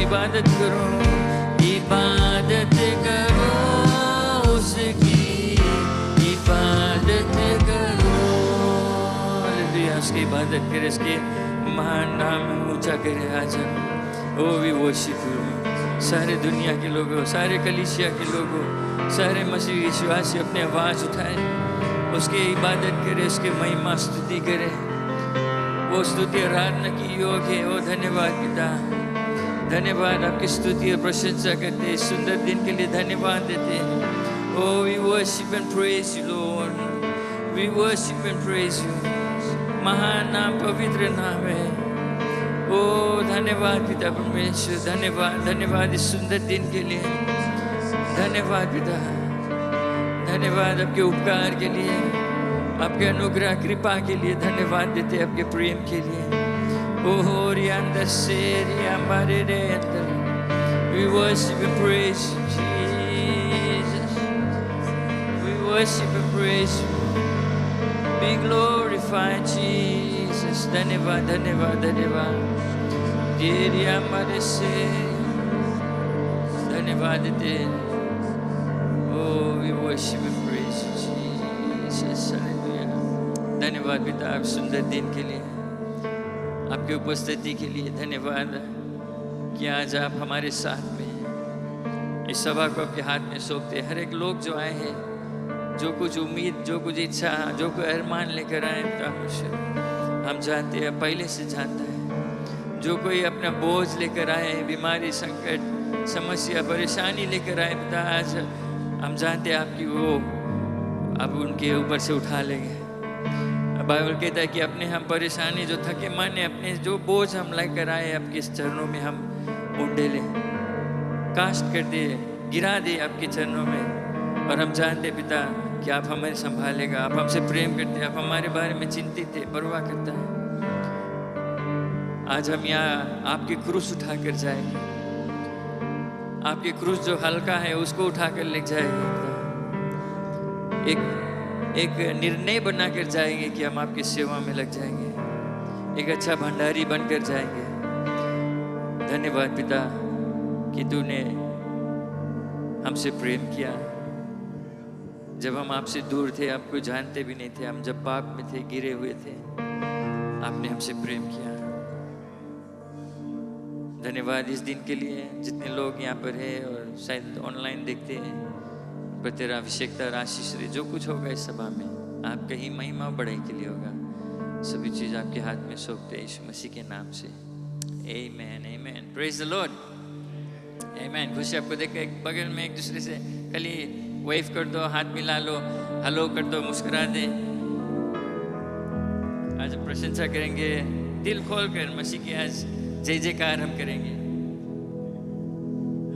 इबादत करो, इबादत करो उसकी, इबादत करो। हालेलुया, उसकी इबादत करे, उसके महान नाम ऊंचा करे। आज हम ओ वी वर्शिप यू। सारे दुनिया के लोगों, सारे कलीसिया के लोगों, सारे मसीह विश्वासी अपने आवाज़ उठाए, उसकी इबादत करे, उसके महिमा स्तुति करे। वो स्तुति आराधना की योग है। ओ धन्यवाद पिता, धन्यवाद, आपकी स्तुति और प्रशंसा करते हैं, सुंदर दिन के लिए धन्यवाद देते हैं। Oh we worship and praise you Lord, we worship and praise you. महान नाम, पवित्र नाम है। ओ धन्यवाद पिता परमेश्वर, धन्यवाद, धन्यवाद इस सुंदर दिन के लिए। धन्यवाद पिता, धन्यवाद आपके उपकार के लिए, आपके अनुग्रह कृपा के लिए धन्यवाद देते, आपके प्रेम के लिए। ओहो रियांदा से रियांबारे रे अंदर, we worship and praise you, Jesus. We worship and praise you. Be glorified, Jesus. धन्यवाद, धन्यवाद, धन्यवाद। ये रियांबारे से धन्यवाद देते। Oh, we worship and praise you, Jesus. Hallelujah. धन्यवाद पिता, आप सुंदर दिन के लिए, आपकी उपस्थिति के लिए धन्यवाद कि आज आप हमारे साथ में हैं। इस सभा को आपके हाथ में सौंपते। हर एक लोग जो आए हैं, जो कुछ उम्मीद, जो कुछ इच्छा, जो कोई अरमान लेकर आए पिता परमेश्वर, हम जानते हैं, पहले से जानता है। जो कोई अपना बोझ लेकर आए, बीमारी, संकट, समस्या, परेशानी लेकर आए पिता, आज हम जानते हैं आपकी वो अब उनके ऊपर से उठा लेंगे। बाइबल कहता है कि अपने हम परेशानी जो थके माने, अपने जो बोझ हम लेकर आए आपके चरणों में हम उंडे लें, कास्ट कर दे, गिरा दे आपके चरणों में। और हम जानते पिता कि आप हमें संभालेगा, आप हमसे प्रेम करते हैं, आप हमारे बारे में चिंतित है, परवाह करता है। आज हम यहाँ आपकी क्रूस उठा कर जाएंगे, आपकी क्रूस जो हल्का है उसको उठा कर ले जाएंगे। एक निर्णय बनाकर जाएंगे कि हम आपकी सेवा में लग जाएंगे, एक अच्छा भंडारी बनकर जाएंगे। धन्यवाद पिता कि तूने हमसे प्रेम किया। जब हम आपसे दूर थे, आपको जानते भी नहीं थे, हम जब पाप में थे, गिरे हुए थे, आपने हमसे प्रेम किया। धन्यवाद इस दिन के लिए। जितने लोग यहाँ पर हैं और शायद ऑनलाइन देखते हैं, पर तेरा अभिषेकता और आशीष रहे। जो कुछ होगा इस सभा में आपका ही महिमा बढ़ाई के लिए होगा। सभी चीज़ आपके हाथ में सौंपते हैं यीशु मसीह के नाम से। आमेन, आमेन। प्रेज द लॉर्ड, आमेन। खुशी आपको देख के बगल में एक दूसरे से खाली वेव कर दो, हाथ मिला लो, हेलो कर दो, मुस्कुरा दे। आज प्रशंसा करेंगे दिल खोल कर मसीह की। आज जय जयकार हम करेंगे।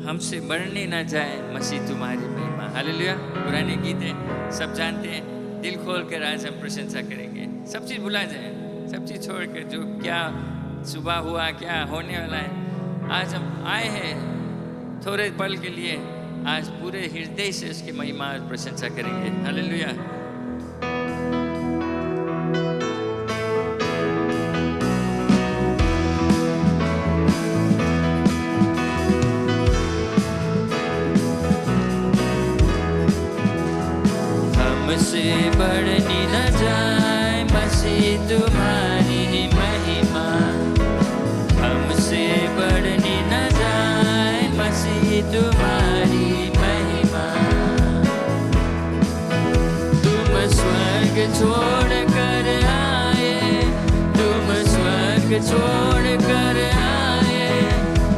हमसे बढ़ने ना जाए मसीह तुम्हारी महिमा। हालेलुया। पुराने गीत हैं, सब जानते हैं। दिल खोल कर आज हम प्रशंसा करेंगे। सब चीज़ भुला जाए, सब चीज़ छोड़कर जो क्या सुबह हुआ, क्या होने वाला है। आज हम आए हैं थोड़े पल के लिए, आज पूरे हृदय से उसकी महिमा और प्रशंसा करेंगे। हालेलुया। हमसे बढ़नी न जाए मसीह तुम्हारी महिमा, हमसे बढ़नी न जाए मसीह तुम्हारी महिमा। तुम स्वर्ग छोड़ कर आए, तुम स्वर्ग छोड़ कर आए,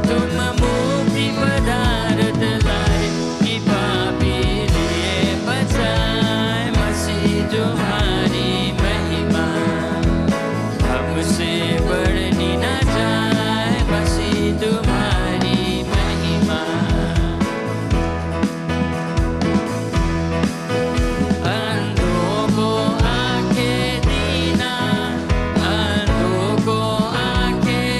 तुम मुक्ति पदार्थ लाए कि पापी लिए बचाए मसीह तुम्हारी महिमा। हमसे बढ़नी न जाए मसीह तुम्हारी महिमा। अंधों को आंखें दीना, अंधों को आंखें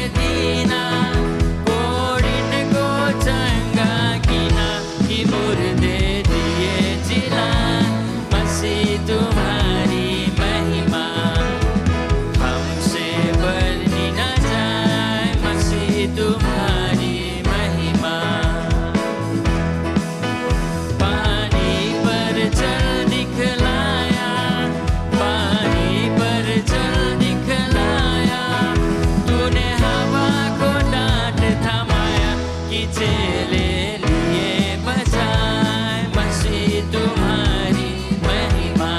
नीचे ले लिए बजाए मसीह तुम्हारी महिमा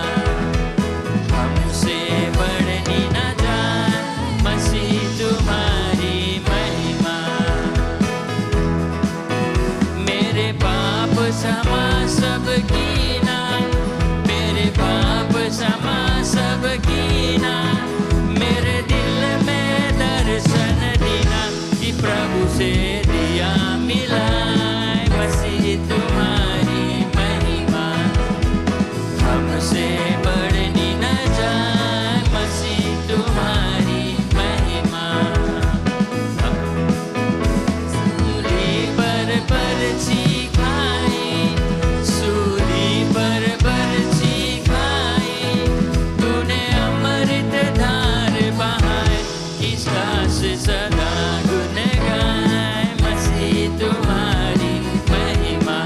हमसे बढ़नी न जाए मसीह तुम्हारी महिमा मेरे पाप क्षमा सब कीना मेरे पाप क्षमा सब कीना मेरे दिल में दर्शन दीना कि प्रभु से दिया मिला मसीह तुम्हारी महिमा हमसे बढ़नी न जाए मसीह तुम्हारी महिमा सूली पर पर्ची खाई सूली पर पर्ची खाई तूने अमृत धार बहाए इसका से सदा गुण गाए मसीह तुम्हारी महिमा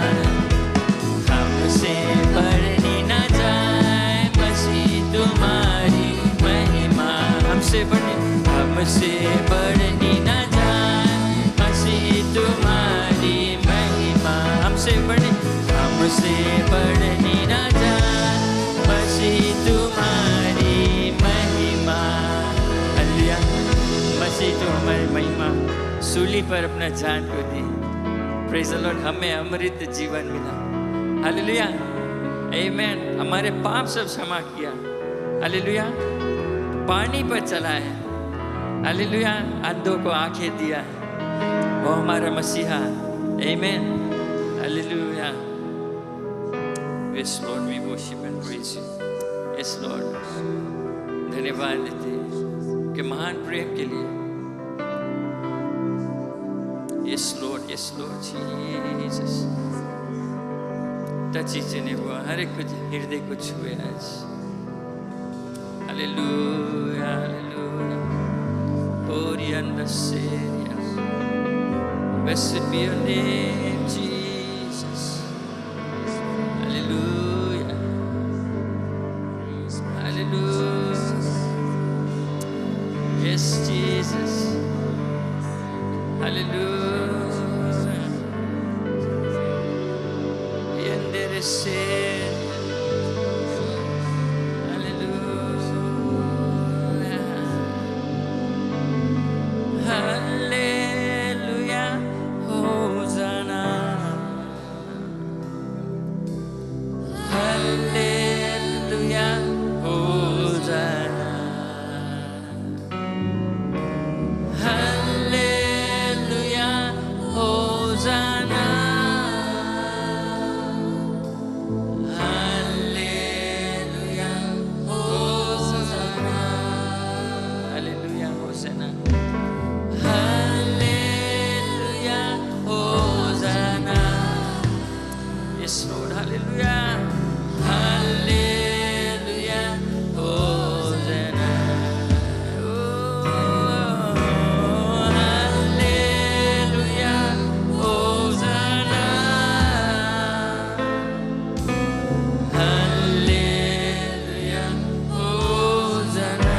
हमसे बढ़नी न जाए मसीह तुम्हारी महिमा हमसे बढ़नी न जाए मसीह तुम्हारी महिमा हमसे बढ़नी न जाए मसीह तुम्हारी महिमा हालेलुया मसीह तुम्हारी महिमा सूली पर अपना जान को दी प्रेज द लॉर्ड हमें अमृत जीवन मिला हालेलुया आमेन हमारे पाप सब क्षमा किया हालेलुया पानी पर चला है हालेलुया अंधों को आंखें दिया है वो हमारा मसीहा amen hallelujah Yes Lord we worship and praise you Yes Lord धन्यवाद देते हैं कि महान प्रेम के लिए Yes Lord Jesus टच ही ने हुआ हर एक हृदय को छुए आज hallelujah hallelujah Orianda Seria Blessed be your name Jesus Hallelujah Hallelujah Yes Jesus Hallelujah Yandere Seria Hallelujah, Hosanna. Hallelujah, Hosanna. Hallelujah, Hosanna. Hallelujah, Hosanna. Hallelujah, Hosanna. Hallelujah, Hosanna. Yes, Lord, hallelujah. Hallelujah, Hosanna. Oh, hallelujah, Hosanna. Hallelujah, Hosanna.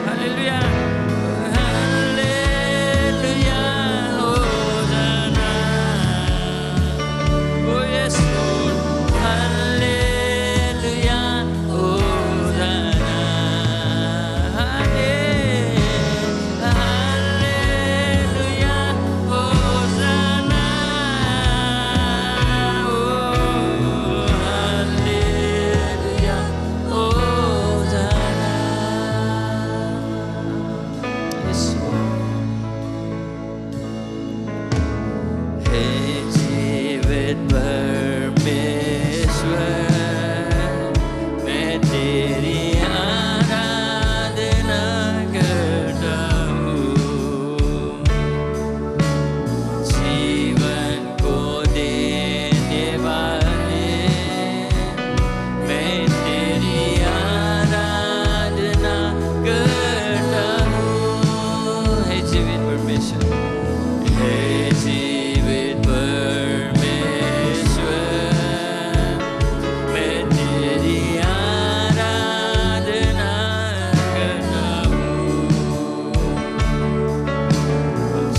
Hallelujah.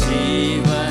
जीवन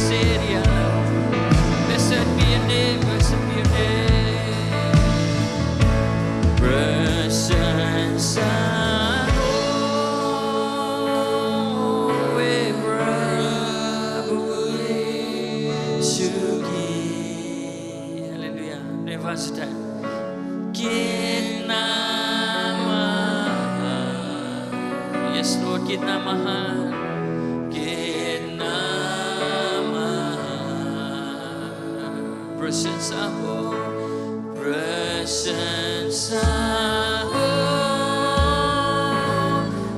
Seria. Blessed be your name, blessed be your name. Prasansa howe Prabhu Yesu ki. Hallelujah. First time. Kita mahal. Yes, Lord, kita mahal. Kita mahal. Prasansa ho, prasansa ho,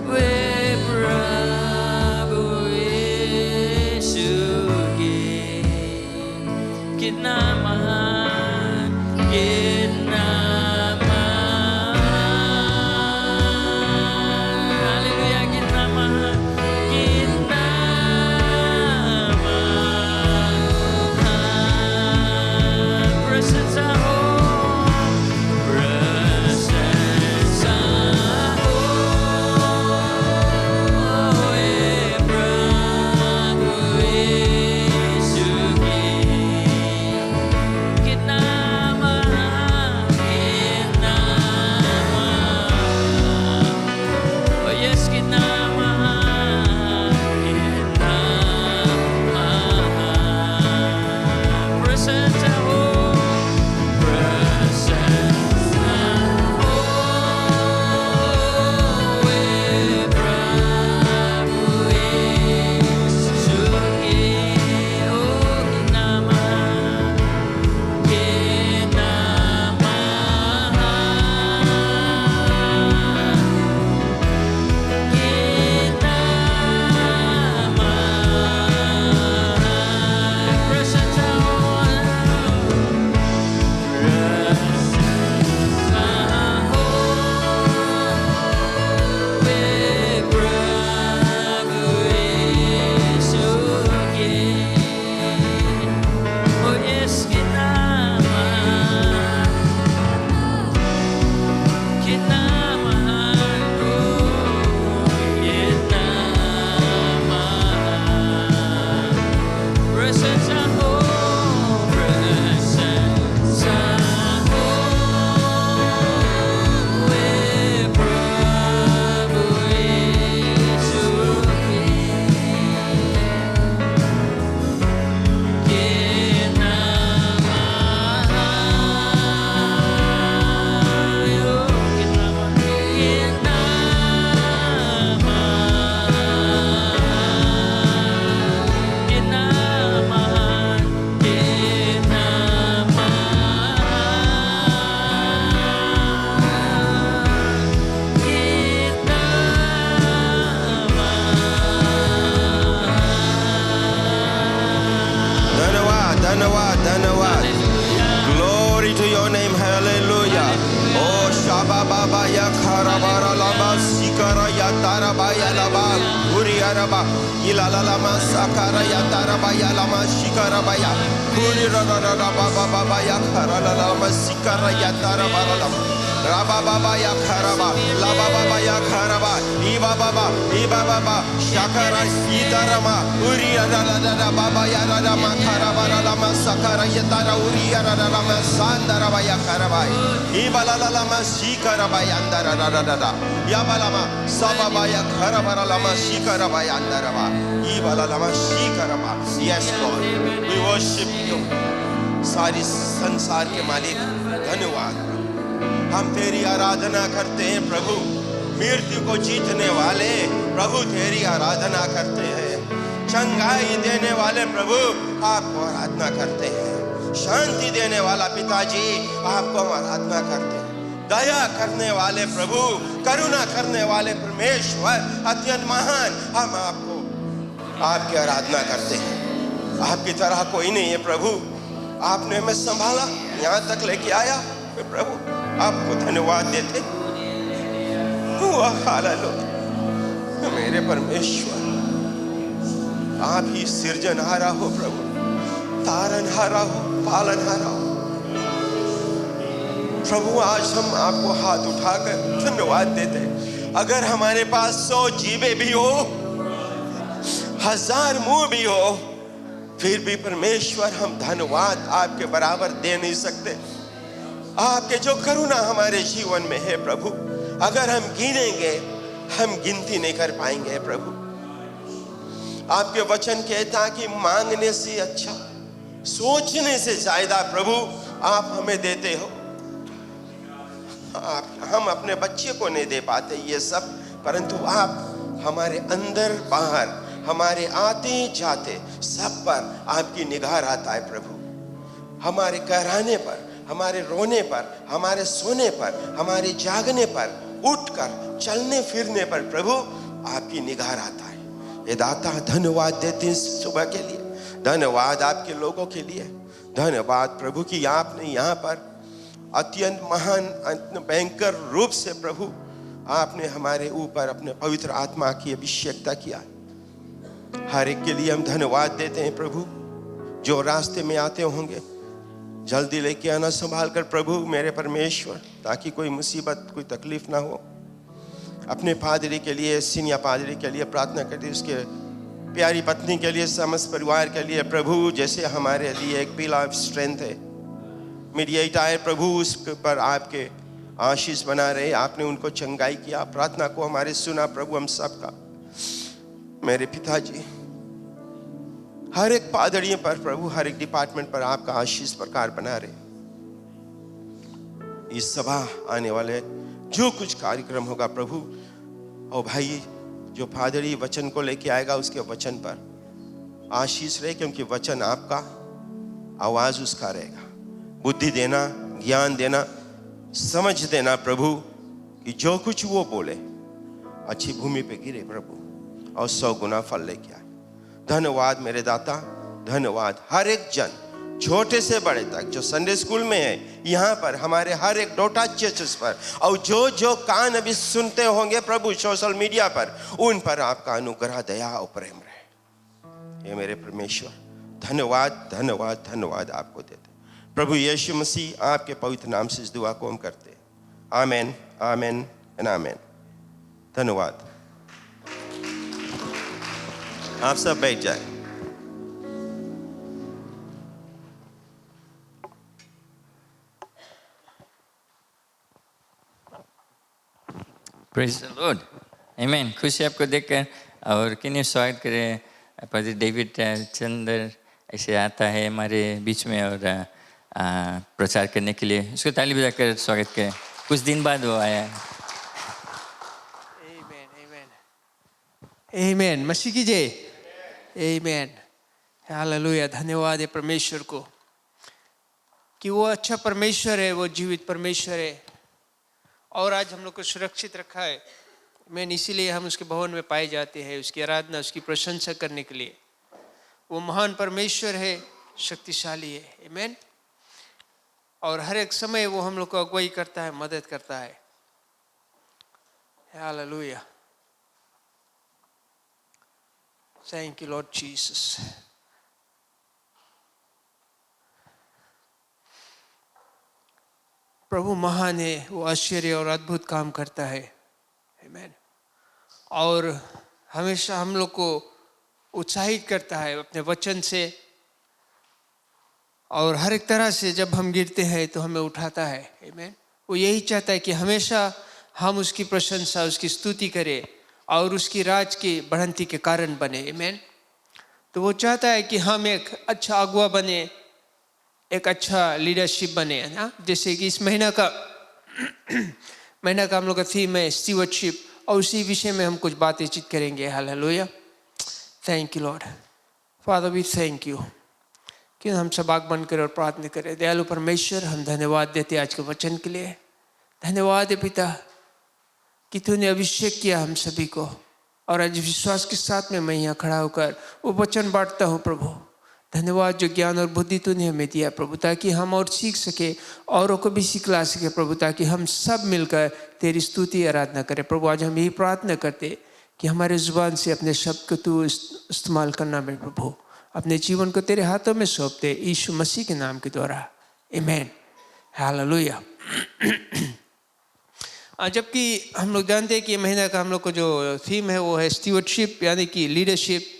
we Prabhu Yesu ki. Kita mahal, kita mahal. Hallelujah, kita mahal, kita mahal. Prasansa ho, prasansa ho, we Prabhu Yesu ki. Kita mahal, kita mahal. Oh yes, kita mahal, kita mahal. Prasansa ho, prasansa ho, we Prabhu Yesu ki. Oh, kita mahal. Kita mahal, kita mahal. Prasansa ho, prasansa ho, we Prabhu Yesu ki. Oh yes, kita mahal, kita mahal, oh, kita mahal. Prasansa ho, prasansa ho, we Prabhu Yesu ki. Kita mahal, yo, kita mahal, kita mahal, kita mahal, kita mahal, kita mahal. धन्यवाद धन्यवाद धन्यवाद Hallelujah. Glory to your name hallelujah Oh Shaba Baba ya Kharabara Lama Sikara ya Taraba ya Lama Uri Araba Ilala Lama Sakara ya Taraba ya Lama Shikara Baya Uri Rara Baba Baba ya Kharala Lama Sikara ya Taraba Lama Raba Baba ya Kharaba Laba Baba ya Kharaba Iba Baba Shakara Itarama Uri Rara Baba ya Rara Makarabara Lama Sakara ya Tara Uri Rara Lama Sandara Baya Karabai Iba Lama Shikara Baya Andara Rara Yabalama Sababa ya Kharabara Lama Shikara Baya Andara Iba Lama Shikara Ba Yes Lord we worship you सारी संसार के मालिक धन्यवाद हम तेरी आराधना करते हैं प्रभु मृत्यु को जीतने वाले प्रभु तेरी आराधना करते हैं चंगाई देने वाले प्रभु आपको आराधना करते हैं शांति देने वाला पिताजी आपको आराधना करते हैं दया करने वाले प्रभु करुणा करने वाले परमेश्वर अत्यंत महान हम आपको आपकी आराधना करते हैं आपकी तरह कोई नहीं है प्रभु आपने हमें संभाला यहाँ तक लेके आया प्रभु आपको धन्यवाद देते हालेलुया मेरे परमेश्वर आप ही सृजनहारा हो प्रभु तारनहारा हो पालनहारा हो प्रभु आज हम आपको हाथ उठाकर धन्यवाद देते हैं अगर हमारे पास 100 जीवे भी हो 1000 मुंह भी हो फिर भी परमेश्वर हम धन्यवाद आपके बराबर दे नहीं सकते। आपके जो करुणा हमारे जीवन में है प्रभु, अगर हम गिनेंगे हम गिनती नहीं कर पाएंगे प्रभु। आपके वचन कहता कि मांगने से अच्छा, सोचने से ज्यादा प्रभु आप हमें देते हो। हम अपने बच्चे को नहीं दे पाते ये सब, परंतु आप हमारे अंदर बाहर, हमारे आते जाते सब पर आपकी निगाह रहता है प्रभु। हमारे कहराने पर, हमारे रोने पर, हमारे सोने पर, हमारे जागने पर, उठकर चलने फिरने पर प्रभु आपकी निगाह रहता है। ये दाता धन्यवाद देते हैं सुबह के लिए, धन्यवाद आपके लोगों के लिए, धन्यवाद प्रभु कि आपने यहाँ पर अत्यंत महान भयंकर रूप से प्रभु आपने हमारे ऊपर अपने पवित्र आत्मा की अभिषेकता किया। हर एक के लिए हम धन्यवाद देते हैं प्रभु। जो रास्ते में आते होंगे जल्दी लेके आना संभाल कर प्रभु मेरे परमेश्वर, ताकि कोई मुसीबत, कोई तकलीफ ना हो। अपने पादरी के लिए, सीनियर पादरी के लिए प्रार्थना करते, उसके प्यारी पत्नी के लिए, समस्त परिवार के लिए प्रभु, जैसे हमारे लिए एक पिल ऑफ स्ट्रेंथ है, मीडिएटर है प्रभु, उस पर आपके आशीष बना रहे। आपने उनको चंगाई किया, प्रार्थना को हमारे सुना प्रभु हम सबका। मेरे पिताजी हर एक पादरियों पर प्रभु, हर एक डिपार्टमेंट पर आपका आशीष प्रकार बना रहे। इस सभा आने वाले जो कुछ कार्यक्रम होगा प्रभु, और भाई जो पादरी वचन को लेके आएगा उसके वचन पर आशीष रहे, क्योंकि वचन आपका, आवाज उसका रहेगा। बुद्धि देना, ज्ञान देना, समझ देना प्रभु, कि जो कुछ वो बोले अच्छी भूमि पे गिरे प्रभु और 100 गुना फल लेके आए। धन्यवाद मेरे दाता, धन्यवाद। हर एक जन छोटे से बड़े तक जो संडे स्कूल में है, यहाँ पर हमारे हर एक डोटा चर्चेस पर, और जो जो कान अभी सुनते होंगे प्रभु सोशल मीडिया पर, उन पर आपका अनुग्रह, दया और प्रेम रहे। ये मेरे परमेश्वर धन्यवाद, धन्यवाद, धन्यवाद आपको देते प्रभु यीशु मसीह आपके पवित्र नाम से इस दुआ को हम करते हैं। आमेन, आमेन एंड आमेन। धन्यवाद। आप सब बैठ जाए। प्रेज द लॉर्ड, आमीन। खुशी आपको देखकर, और किन्हीं स्वागत करें। पादरी डेविड चंदर ऐसे आता है हमारे बीच में और प्रचार करने के लिए, उसको ताली बजाकर स्वागत करें। कुछ दिन बाद वो आया है। आमीन, आमीन, आमीन। मसीह की जय, आमीन, हालेलुया। धन्यवाद है परमेश्वर को कि वो अच्छा परमेश्वर है, वो जीवित परमेश्वर है, और आज हम लोग को सुरक्षित रखा है। मैं इसीलिए हम उसके भवन में पाए जाते हैं, उसकी आराधना, उसकी प्रशंसा करने के लिए। वो महान परमेश्वर है, शक्तिशाली है, आमीन। और हर एक समय वो हम लोग को अगुवाई करता है, मदद करता है। Hallelujah, thank you Lord Jesus. प्रभु महान है, वो आश्चर्य और अद्भुत काम करता है, आमीन। और हमेशा हम लोग को उत्साहित करता है अपने वचन से, और हर एक तरह से जब हम गिरते हैं तो हमें उठाता है, आमीन। वो यही चाहता है कि हमेशा हम उसकी प्रशंसा, उसकी स्तुति करें और उसकी राज की बढ़ंती के कारण बने, आमीन। तो वो चाहता है कि हम एक अच्छा अगुआ बने, एक अच्छा लीडरशिप बने, है ना। जैसे कि इस महीना का हम लोग का थीम है स्टीवर्डशिप, और उसी विषय में हम कुछ बातचीत करेंगे। Hallelujah, thank you Lord. Father we thank you कि हम सब आँख बंद करें और प्रार्थना करें। दयालु परमेश्वर, हम धन्यवाद देते आज के वचन के लिए। धन्यवाद है पिता कि तूने अभिषेक किया हम सभी को, और आज विश्वास के साथ में मैं यहाँ खड़ा होकर वो वचन बांटता हूँ प्रभु। धन्यवाद जो ज्ञान और बुद्धि तूने हमें दिया प्रभु, ताकि हम और सीख सके, औरों को भी सिखला सके प्रभु, ताकि हम सब मिलकर तेरी स्तुति आराधना करें प्रभु। आज हम यही प्रार्थना करते कि हमारे जुबान से अपने शब्द को तू इस्तेमाल करना में प्रभु, अपने जीवन को तेरे हाथों में सौंपते यीशु मसीह के नाम के द्वारा, आमीन, हालेलुया। जबकि हम लोग जानते हैं कि महीना का हम लोग को जो थीम है वो है स्टीवर्डशिप, यानी कि लीडरशिप,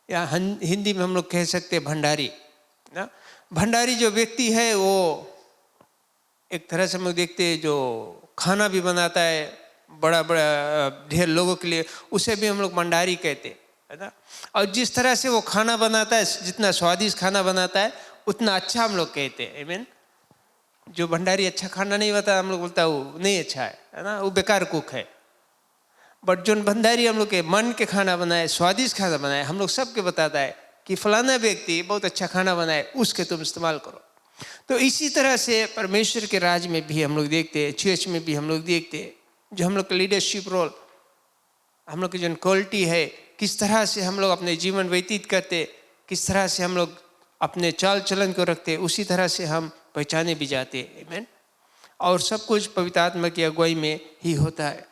या हिंदी में हम लोग कह सकते हैं भंडारी ना। भंडारी जो व्यक्ति है वो एक तरह से हम लोग देखते हैं जो खाना भी बनाता है बड़ा बड़ा ढेर लोगों के लिए, उसे भी हम लोग भंडारी कहते हैं, है ना। और जिस तरह से वो खाना बनाता है, जितना स्वादिष्ट खाना बनाता है उतना अच्छा हम लोग कहते हैं, आमीन। जो भंडारी अच्छा खाना नहीं बताता हम लोग बोलता है वो नहीं अच्छा है ना, वो बेकार कुक है। बट जो भंडारी हम लोग के मन के खाना बनाए, स्वादिष्ट खाना बनाए, हम लोग सबके बताता है कि फलाना व्यक्ति बहुत अच्छा खाना बनाए, उसके तुम इस्तेमाल करो। तो इसी तरह से परमेश्वर के राज में भी हम लोग देखते हैं, चर्च में भी हम लोग देखते हैं, जो हम लोग का लीडरशिप रोल, हम लोग की जो क्वालिटी है, किस तरह से हम लोग अपने जीवन व्यतीत करते, किस तरह से हम लोग अपने चाल चलन को रखते, उसी तरह से हम पहचाने भी जाते हैं, आमीन। और सब कुछ पवित्र आत्मा की अगुवाई में ही होता है।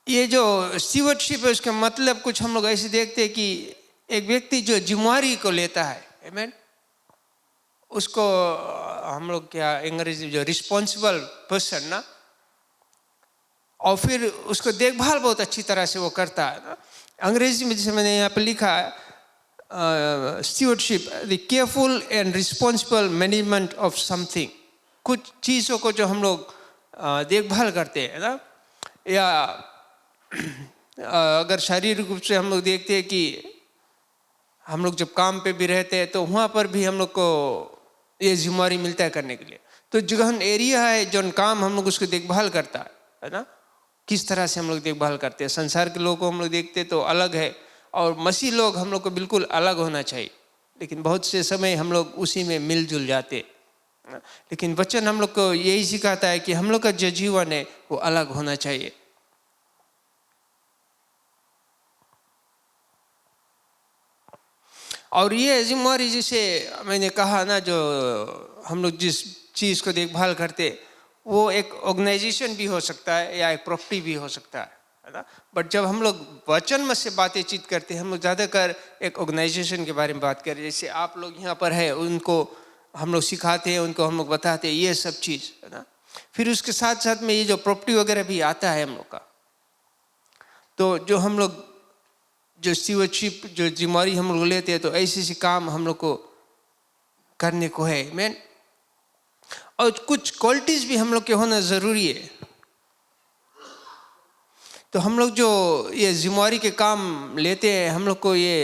ये जो स्टीवर्डशिप है उसका मतलब कुछ हम लोग ऐसे देखते हैं कि एक व्यक्ति जो जिम्मेवारी को लेता है, आमीन, उसको हम लोग क्या अंग्रेजी में जो रिस्पॉन्सिबल पर्सन ना, और फिर उसको देखभाल बहुत अच्छी तरह से वो करता है ना। अंग्रेजी में जैसे मैंने यहाँ पर लिखा है stewardship, the careful and responsible management of something, कुछ चीज़ों को जो हम लोग देखभाल करते हैं ना। या अगर शारीरिक रूप से हम लोग देखते हैं कि हम लोग जब काम पे भी रहते हैं तो वहाँ पर भी हम लोग को ये जिम्मेवारी मिलता है करने के लिए। तो जगह एरिया है जो काम हम लोग उसको देखभाल करता है ना, किस तरह से हम लोग देखभाल करते हैं। संसार के लोगों को हम लोग देखते तो अलग है, और मसीह लोग हम लोग को बिल्कुल अलग होना चाहिए, लेकिन बहुत से समय हम लोग उसी में मिलजुल जाते। लेकिन वचन हम लोग को यही सिखाता है कि हम लोग का जो जीवन है वो अलग होना चाहिए। और ये जिम्मेवारी जिसे मैंने कहा ना, जो हम लोग जिस चीज़ को देखभाल करते वो एक ऑर्गेनाइजेशन भी हो सकता है या एक प्रॉपर्टी भी हो सकता है ना। बट जब हम लोग वचन में से बातचीत करते हैं, हम लोग ज़्यादातर एक ऑर्गेनाइजेशन के बारे में बात करें। जैसे आप लोग यहाँ पर है, उनको हम लोग सिखाते हैं, उनको हम लोग बताते हैं ये सब चीज़, है ना। फिर उसके साथ साथ में ये जो प्रॉपर्टी वगैरह भी आता है हम लोग का, तो जो हम लोग जो स्टीवर्डशिप जो जिम्मेवारी हम लोग लेते हैं, तो ऐसे ऐसे काम हम लोग को करने को है, मैन। और कुछ क्वालिटीज भी हम लोग के होना ज़रूरी है। तो हम लोग जो ये जिम्मेवारी के काम लेते हैं, हम लोग को ये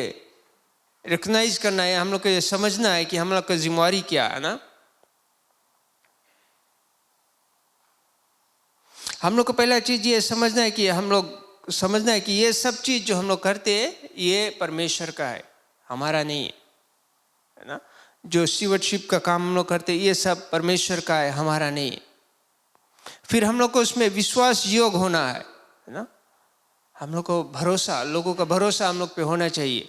रिकॉग्नाइज करना है, हम लोग को ये समझना है कि हम लोग का जिम्मेवारी क्या है ना। हम लोग को पहला चीज़ ये समझना है कि हम लोग समझना है कि ये सब चीज़ जो हम लोग करते हैं ये परमेश्वर का है, हमारा नहीं है ना। जो स्टीवर्डशिप का काम हम लोग करते हैं ये सब परमेश्वर का है, हमारा नहीं है। फिर हम लोग को उसमें विश्वास योग होना है ना। हम लोग को भरोसा, लोगों का भरोसा हम लोग पे होना चाहिए।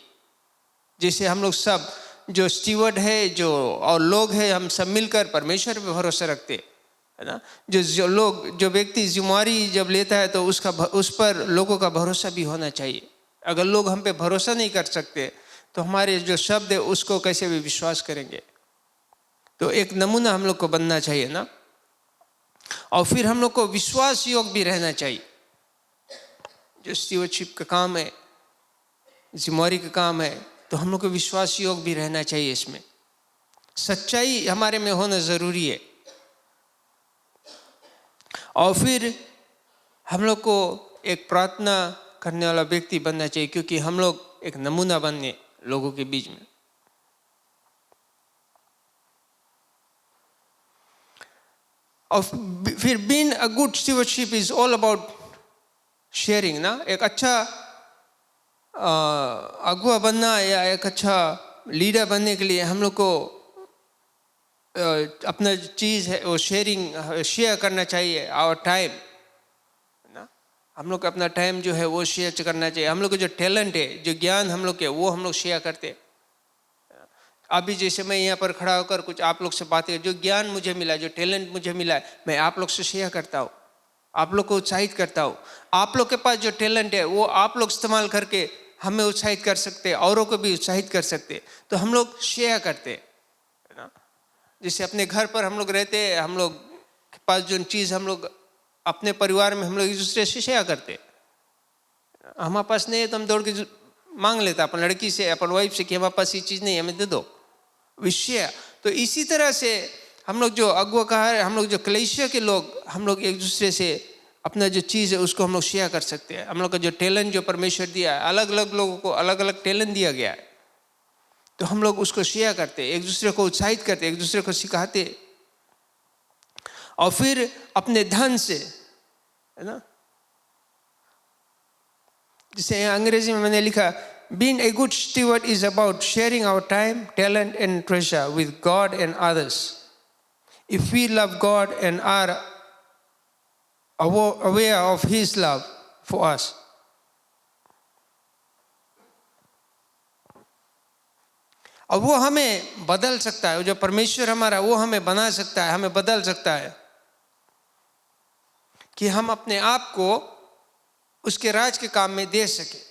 जैसे हम लोग सब जो स्टीवर्ड है जो और लोग हैं, हम सब मिलकर परमेश्वर पे भरोसा रखते है ना। जो लोग जो व्यक्ति जिम्मेवारी जब लेता है तो उस पर लोगों का भरोसा भी होना चाहिए। अगर लोग हम पे भरोसा नहीं कर सकते तो हमारे जो शब्द है उसको कैसे भी विश्वास करेंगे। तो एक नमूना हम लोग को बनना चाहिए ना। और फिर हम लोग को विश्वास योग भी रहना चाहिए। जो स्टीवर्डशिप का काम है, जिम्मेवारी का काम है, तो हम लोग को विश्वास योग भी रहना चाहिए। इसमें सच्चाई हमारे में होना ज़रूरी है। और फिर हम लोग को एक प्रार्थना करने वाला व्यक्ति बनना चाहिए, क्योंकि हम लोग एक नमूना बनने लोगों के बीच में। और फिर being a good stewardship is all about sharing ना। एक अच्छा अगुआ बनना या एक अच्छा लीडर बनने के लिए हम लोग को अपना चीज़ है वो शेयर करना चाहिए। आवर टाइम ना, हम लोग अपना टाइम जो है वो शेयर करना चाहिए। हम लोग को जो टैलेंट है, जो ज्ञान हम लोग के, वो हम लोग शेयर करते। अभी जैसे मैं यहाँ पर खड़ा होकर कुछ आप लोग से बातें, जो ज्ञान मुझे मिला, जो टैलेंट मुझे मिला है, मैं आप लोग से शेयर करता हूँ, आप लोग को उत्साहित करता हूँ। आप लोग के पास जो टैलेंट है वो आप लोग इस्तेमाल करके हमें उत्साहित कर सकते, औरों को भी उत्साहित कर सकते। तो हम लोग शेयर करते है ना। जैसे अपने घर पर हम लोग रहते हैं, हम लोग के पास जो चीज़ हम लोग अपने परिवार में हम लोग एक दूसरे से शेयर करते हमारे पास नहीं है तो हम दौड़ के मांग लेता अपन लड़की से, अपन वाइफ से कि हमारे पास ये चीज़ नहीं है, हमें दे दो, विषय। तो इसी तरह से हम लोग जो अगुआ कहा है, हम लोग जो कलीसिया के लोग, हम लोग एक दूसरे से अपना जो चीज़ है उसको हम लोग शेयर कर सकते हैं। हम लोग का जो टैलेंट जो परमेश्वर दिया है, अलग अलग लोगों को अलग अलग टैलेंट दिया गया है, तो हम लोग उसको शेयर करते, एक दूसरे को उत्साहित करते, एक दूसरे को सिखाते, और फिर अपने धन से, है ना, जिसे अंग्रेजी में मैंने लिखा, being a good steward is about sharing our time, talent and treasure with God and others. If we love God and are aware of His love for us, और वो हमें बदल सकता है, जो परमेश्वर हमारा वो हमें बना सकता है, हमें बदल सकता है कि हम अपने आप को उसके राज के काम में दे सके।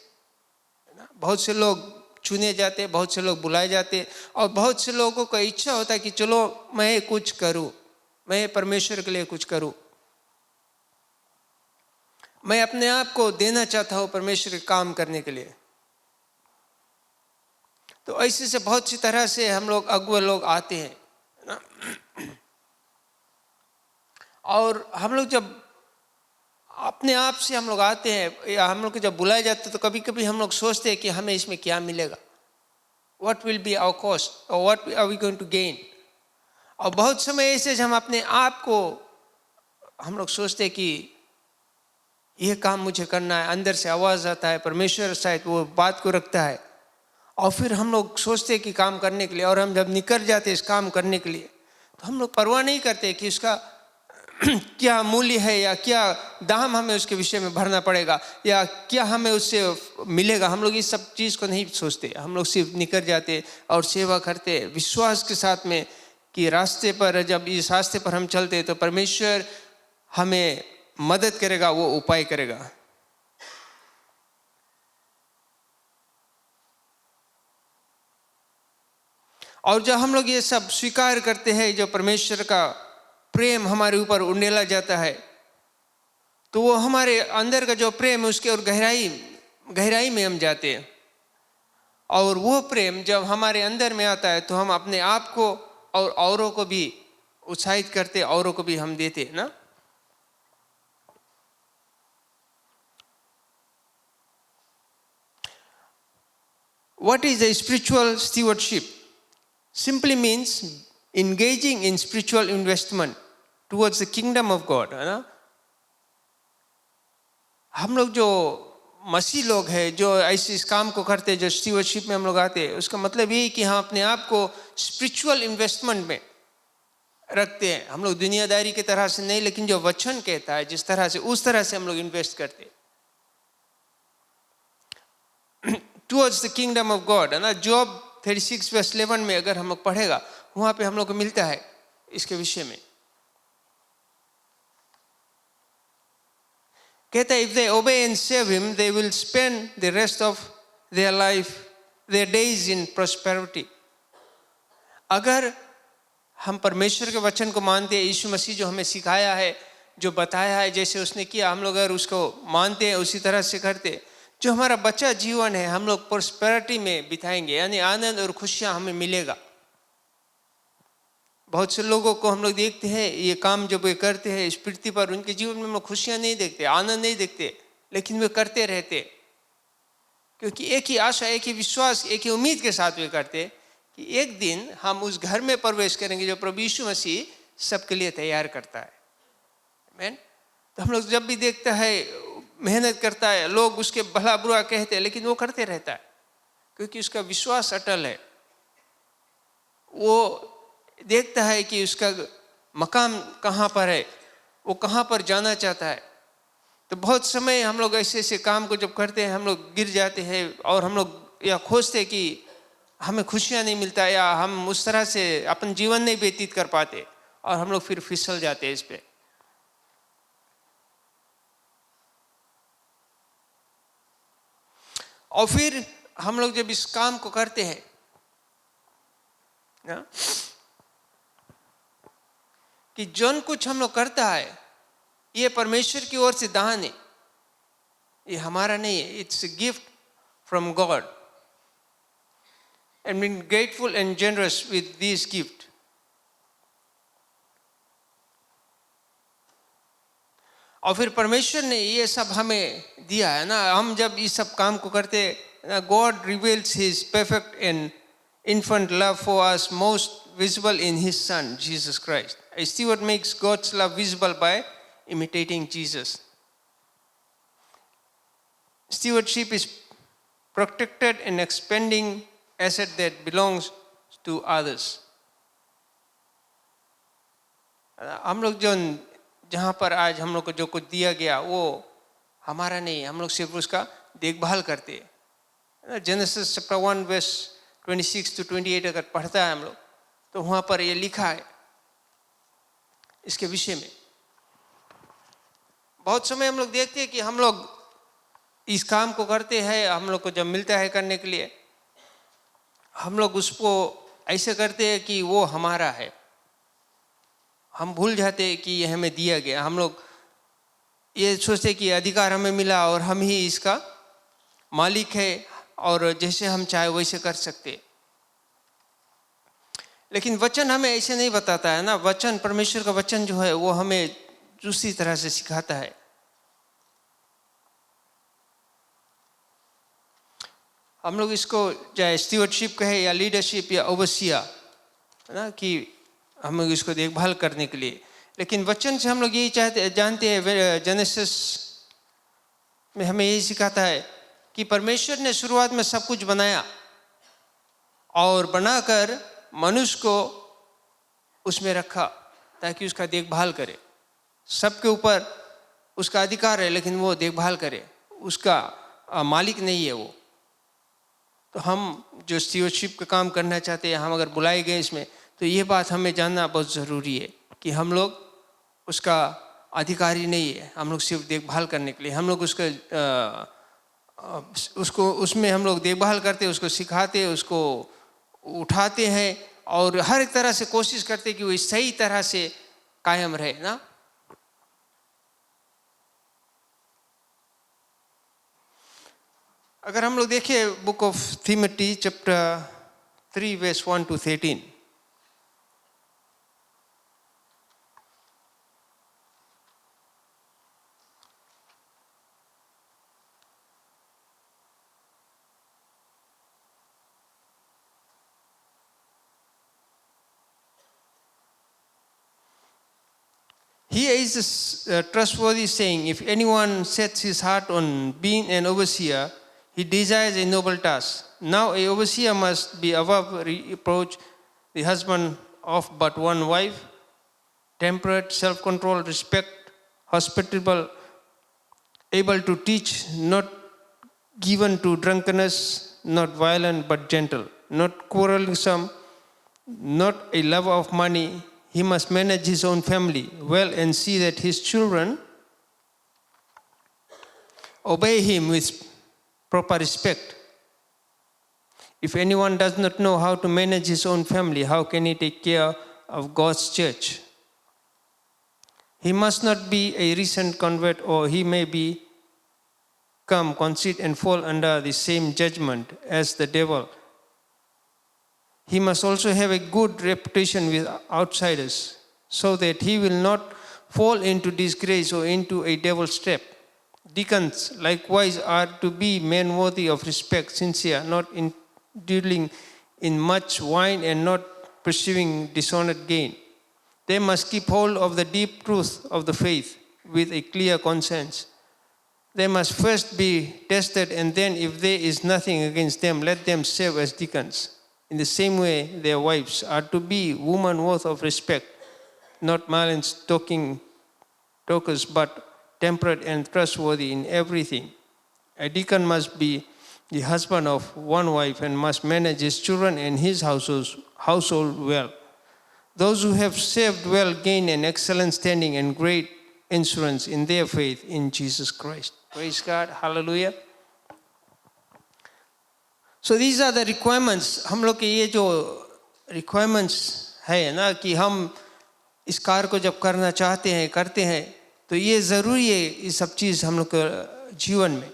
बहुत से लोग चुने जाते, बहुत से लोग बुलाए जाते, और बहुत से लोगों को इच्छा होता है कि चलो मैं कुछ करूं, मैं परमेश्वर के लिए कुछ करूं, मैं अपने आप को देना चाहता हूं परमेश्वर के काम करने के लिए। तो ऐसे से बहुत सी तरह से हम लोग अगुआ लोग आते हैं ना? और हम लोग जब अपने आप से हम लोग आते हैं या हम लोग को जब बुलाए जाते हैं, तो कभी कभी हम लोग सोचते हैं कि हमें इसमें क्या मिलेगा, what will be our cost or what are we going to gain। और बहुत समय ऐसे हम अपने आप को हम लोग सोचते हैं कि यह काम मुझे करना है, अंदर से आवाज़ आता है, परमेश्वर शायद वो बात को रखता है, और फिर हम लोग सोचते हैं कि काम करने के लिए, और हम जब निकल जाते हैं इस काम करने के लिए, तो हम लोग परवाह नहीं करते कि उसका क्या मूल्य है या क्या दाम हमें उसके विषय में भरना पड़ेगा या क्या हमें उससे मिलेगा। हम लोग इस सब चीज़ को नहीं सोचते, हम लोग सिर्फ निकल जाते और सेवा करते विश्वास के साथ में कि रास्ते पर, जब इस रास्ते पर हम चलते तो परमेश्वर हमें मदद करेगा, वो उपाय करेगा। और जब हम लोग ये सब स्वीकार करते हैं, जो परमेश्वर का प्रेम हमारे ऊपर उंडेला जाता है, तो वो हमारे अंदर का जो प्रेम है उसके और गहराई में हम जाते हैं, और वो प्रेम जब हमारे अंदर में आता है तो हम अपने आप को और औरों को भी उत्साहित करते, औरों को भी हम देते ना। What is a spiritual stewardship? Simply means engaging in spiritual investment towards the kingdom of God, है ना। हम लोग जो मसीह लोग हैं, जो ऐसे इस काम को करते हैं, जो स्टीवर्डशिप में हम लोग आते हैं, उसका मतलब यही कि हम अपने आप को स्पिरिचुअल इन्वेस्टमेंट में रखते हैं। हम लोग दुनियादारी की तरह से नहीं, लेकिन जो वचन कहता है जिस तरह से, उस तरह से हम लोग इन्वेस्ट करते हैं towards the kingdom of God, है ना। जॉब 36:11 में अगर हम लोग पढ़ेगा, वहां पे हम लोग को मिलता है इसके विषय में। कहता है, if they obey and serve him, they will spend the rest of their life, their days in prosperity। अगर हम परमेश्वर के वचन को मानते हैं, यीशु मसीह जो हमें सिखाया है, जो बताया है, जैसे उसने किया, हम लोग अगर उसको मानते हैं, उसी तरह से करते, जो हमारा बच्चा जीवन है हम लोग प्रॉस्पेरिटी में बिताएंगे, यानी आनंद और खुशियां हमें मिलेगा। बहुत से लोगों को हम लोग देखते हैं, ये काम जब वे करते हैं इस पृथ्वी पर, उनके जीवन में हम लोग खुशियां नहीं देखते, आनंद नहीं देखते, लेकिन वे करते रहते, क्योंकि एक ही आशा, एक ही विश्वास, एक ही उम्मीद के साथ वे करते कि एक दिन हम उस घर में प्रवेश करेंगे जो प्रभु यीशु मसीह सबके लिए तैयार करता है। आमीन। तो हम लोग जब भी देखता है, मेहनत करता है, लोग उसके भला बुरा कहते हैं, लेकिन वो करते रहता है क्योंकि उसका विश्वास अटल है। वो देखता है कि उसका मकाम कहाँ पर है, वो कहाँ पर जाना चाहता है। तो बहुत समय हम लोग ऐसे ऐसे काम को जब करते हैं, हम लोग गिर जाते हैं और हम लोग या खोजते कि हमें खुशियाँ नहीं मिलता, या हम उस तरह से अपन जीवन नहीं व्यतीत कर पाते, और हम लोग फिर फिसल जाते हैं इस पे। और फिर हम लोग जब इस काम को करते हैं ना, कि जौन कुछ हम लोग करता है ये परमेश्वर की ओर से दान है, ये हमारा नहीं है, it's a gift from God. And being grateful and generous with this gift. और फिर परमेश्वर ने ये सब हमें दिया है ना, हम जब इस सब काम को करते हैं, God reveals His perfect and infant love for us most visible in His Son, Jesus Christ. A steward makes God's love visible by imitating Jesus. Stewardship is protected and expanding asset that belongs to others. हम लोग जो जहाँ पर आज हम लोग को जो कुछ दिया गया वो हमारा नहीं है, हम लोग सिर्फ उसका देखभाल करते हैं। जेनेसिस चैप्टर 1 वर्स 26 to 28 अगर पढ़ता है हम लोग तो वहाँ पर ये लिखा है इसके विषय में। बहुत समय हम लोग देखते हैं कि हम लोग इस काम को करते हैं, हम लोग को जब मिलता है करने के लिए हम लोग उसको ऐसे करते हैं कि वो हमारा है, हम भूल जाते हैं कि ये हमें दिया गया। हम लोग ये सोचते कि अधिकार हमें मिला और हम ही इसका मालिक है और जैसे हम चाहे वैसे कर सकते। लेकिन वचन हमें ऐसे नहीं बताता है ना, वचन परमेश्वर का वचन जो है वो हमें दूसरी तरह से सिखाता है। हम लोग इसको चाहे स्टीवर्डशिप कहे या लीडरशिप या ओवरसियर है ना, कि हम लोग इसको देखभाल करने के लिए। लेकिन वचन से हम लोग यही जानते हैं, जेनेसिस में हमें यही सिखाता है कि परमेश्वर ने शुरुआत में सब कुछ बनाया और बनाकर मनुष्य को उसमें रखा ताकि उसका देखभाल करे। सबके ऊपर उसका अधिकार है लेकिन वो देखभाल करे, उसका मालिक नहीं है वो। तो हम जो स्टीवर्डशिप का काम करना चाहते हैं, हम अगर बुलाए गए इसमें, तो ये बात हमें जानना बहुत ज़रूरी है कि हम लोग उसका अधिकारी नहीं है, हम लोग सिर्फ देखभाल करने के लिए। हम लोग उसको उसमें हम लोग देखभाल करते, उसको सिखाते, उसको उठाते हैं और हर एक तरह से कोशिश करते कि वो सही तरह से कायम रहे ना। अगर हम लोग देखें book of Timothy chapter 3 verse 1 to 13, here is a trustworthy saying, if anyone sets his heart on being an overseer, he desires a noble task. Now a overseer must be above reproach, the husband of but one wife, temperate, self-controlled, respect, hospitable, able to teach, not given to drunkenness, not violent but gentle, not quarrelsome, not a lover of money. He must manage his own family well and see that his children obey him with proper respect. If anyone does not know how to manage his own family, how can he take care of God's church? He must not be a recent convert, or he may become conceit and fall under the same judgment as the devil. He must also have a good reputation with outsiders, so that he will not fall into disgrace or into a devil's trap. Deacons likewise are to be men worthy of respect, sincere, not indulging in much wine and not pursuing dishonored gain. They must keep hold of the deep truth of the faith with a clear conscience. They must first be tested, and then, if there is nothing against them, let them serve as deacons. In the same way, their wives are to be women worthy of respect, not malicious talkers, but temperate and trustworthy in everything. A deacon must be the husband of one wife and must manage his children and his household well. Those who have served well gain an excellent standing and great insurance in their faith in Jesus Christ. Praise God. Hallelujah. So these are the requirements. हम लोग के ये जो requirements है ना, कि हम इस कार्य को जब करना चाहते हैं, करते हैं, तो ये ज़रूरी है ये सब चीज़ हम लोग को जीवन में।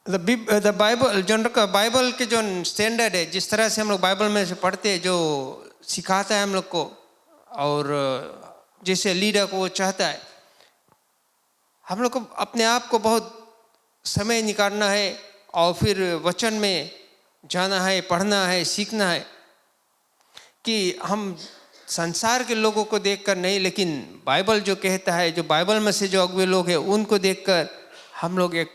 द बाइबल जो बाइबल के जो स्टैंडर्ड है, जिस तरह से हम लोग बाइबल में से पढ़ते हैं, जो सिखाता है हम लोग को, और जैसे लीडर को वो चाहता है, हम लोग को अपने आप को बहुत समय निकालना है और फिर वचन में जाना है, पढ़ना है, सीखना है, कि हम संसार के लोगों को देखकर नहीं, लेकिन बाइबल जो कहता है, जो बाइबल में से जो अगुए लोग हैं उनको देखकर हम लोग एक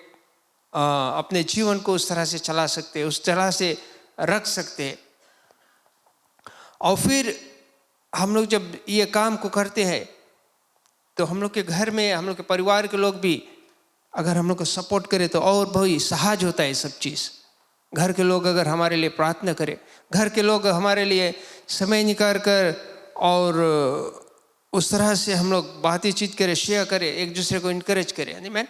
अपने जीवन को उस तरह से चला सकते हैं, उस तरह से रख सकते हैं। और फिर हम लोग जब ये काम को करते हैं तो हम लोग के घर में, हम लोग के परिवार के लोग भी अगर हम लोग को सपोर्ट करें तो और बहुत सहज होता है सब चीज़। घर के लोग अगर हमारे लिए प्रार्थना करें, घर के लोग हमारे लिए समय निकाल कर और उस तरह से हम लोग बातचीत करें, शेयर करें, एक दूसरे को इनकरेज करें। यानी मैं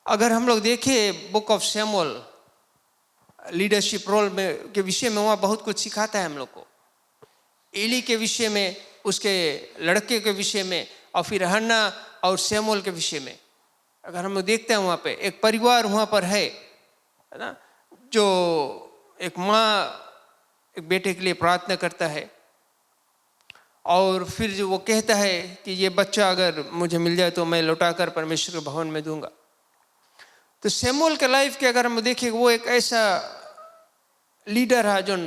अगर हम लोग देखें book of Samuel, leadership role में के विषय में, वहाँ बहुत कुछ सिखाता है हम लोग को। एली के विषय में, उसके लड़के के विषय में, और फिर हन्ना और सैमुअल के विषय में अगर हम लोग देखते हैं, वहाँ पे एक परिवार वहाँ पर है ना, जो एक माँ एक बेटे के लिए प्रार्थना करता है और फिर जो वो कहता है कि ये बच्चा अगर मुझे मिल जाए तो मैं लौटाकर परमेश्वर के भवन में दूंगा। तो सैमुअल के लाइफ के अगर हम देखें, वो एक ऐसा लीडर है जो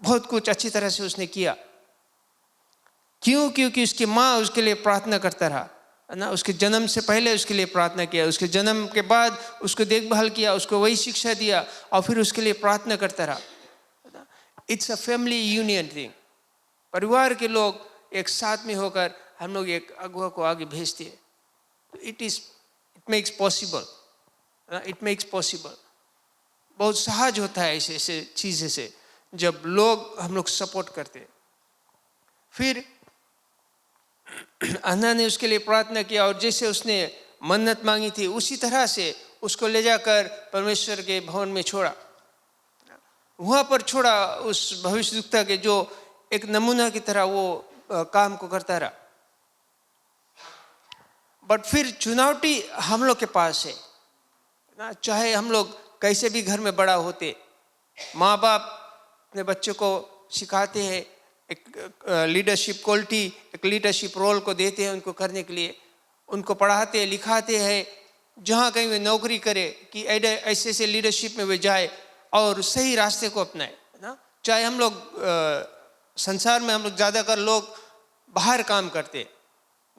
बहुत कुछ अच्छी तरह से उसने किया। क्यों? क्योंकि उसकी माँ उसके लिए प्रार्थना करता रहा ना, उसके जन्म से पहले उसके लिए प्रार्थना किया, उसके जन्म के बाद उसको देखभाल किया, उसको वही शिक्षा दिया और फिर उसके लिए प्रार्थना करता रहा। It's a family union thing. परिवार के लोग एक साथ में होकर हम लोग एक अगुआ को आगे भेजते हैं। It makes possible, it makes possible. बहुत सहज होता है ऐसे ऐसे चीज़ें से जब लोग हम लोग सपोर्ट करते हैं। फिर अन्ना ने उसके लिए प्रार्थना किया और जैसे उसने मन्नत मांगी थी उसी तरह से उसको ले जाकर परमेश्वर के भवन में छोड़ा, वहाँ पर छोड़ा। उस भविष्यद्वक्ता के जो एक नमूना की तरह वो काम को करता रहा। बट फिर चुनौती हम लोग के पास है ना, चाहे हम लोग कैसे भी घर में बड़ा होते, माँ बाप अपने बच्चों को सिखाते हैं, एक लीडरशिप क्वालिटी, एक लीडरशिप रोल को देते हैं उनको करने के लिए, उनको पढ़ाते हैं, लिखाते हैं, जहाँ कहीं वे नौकरी करे कि ऐसे ऐसे लीडरशिप में वे जाए और सही रास्ते को अपनाए ना। चाहे हम लोग संसार में हम लोग ज़्यादातर लोग बाहर काम करते,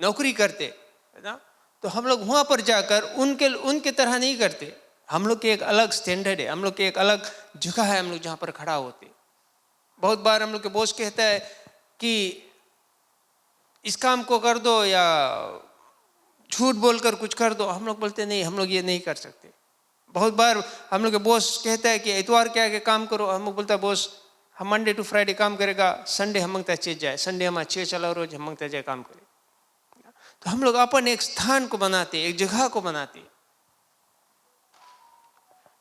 नौकरी करते है ना, तो हम लोग वहाँ पर जाकर उनके तरह नहीं करते। हम लोग के एक अलग स्टैंडर्ड है, हम लोग के एक अलग जगह है, हम लोग जहाँ पर खड़ा होते। बहुत बार हम लोग के बॉस कहता है कि इस काम को कर दो या झूठ बोलकर कुछ कर दो, हम लोग बोलते नहीं, हम लोग ये नहीं कर सकते। बहुत बार हम लोग के बॉस कहता है कि इतवार के आगे काम करो, हम लोग बोलता है बॉस हम मंडे टू फ्राइडे काम करेगा, संडे हम मांगता चेत जाए, संडे हमारा छः चला रोज हम मांगता जाए काम करे। तो हम लोग अपन एक स्थान को बनाते, एक जगह को बनाते।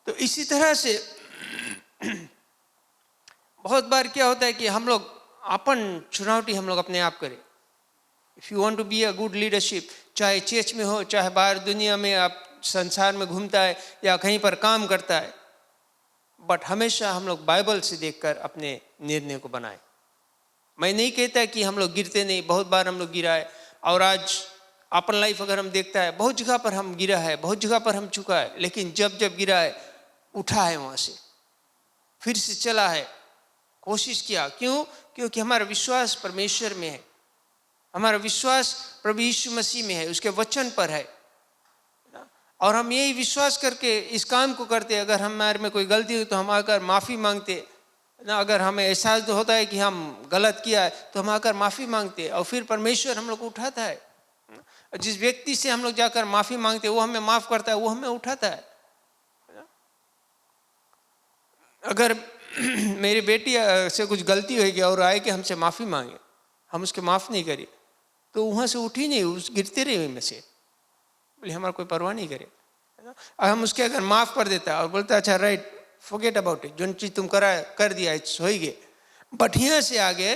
तो इसी तरह से बहुत बार क्या होता है कि हम लोग अपन चुनौती हम लोग अपने आप करें। If you want to be a good leadership, चाहे चर्च में हो, चाहे बाहर दुनिया में आप संसार में घूमता है या कहीं पर काम करता है, बट हमेशा हम लोग बाइबल से देखकर अपने निर्णय को बनाए। मैं नहीं कहता कि हम लोग गिरते नहीं, बहुत बार हम लोग गिरा है और आज अपन लाइफ अगर हम देखता है बहुत जगह पर हम गिरा है, बहुत जगह पर हम चुका है, लेकिन जब जब गिरा है उठा है, वहाँ से फिर से चला है, कोशिश किया। क्यों? क्योंकि हमारा विश्वास परमेश्वर में है, हमारा विश्वास प्रभु यीशु मसीह में है, उसके वचन पर है और हम यही विश्वास करके इस काम को करते। अगर हमारे में कोई गलती हो तो हम आकर माफ़ी मांगते ना, अगर हमें एहसास होता है कि हम गलत किया है तो हम आकर माफ़ी मांगते और फिर परमेश्वर हम लोग को उठाता है। जिस व्यक्ति से हम लोग जाकर माफ़ी मांगते वो हमें माफ़ करता है, वो हमें उठाता है। अगर मेरी बेटी से कुछ गलती होगी और आए कि हमसे माफ़ी मांगे, हम उसके माफ़ नहीं करें तो वहाँ से उठी नहीं, उस गिरते रहे में से, बोले हमारा कोई परवाह नहीं करे। हम उसके अगर माफ़ कर देता और बोलता अच्छा राइट फॉरगेट अबाउट इट, जो चीज तुम कर दिया हो ही गए। बट यहाँ से आगे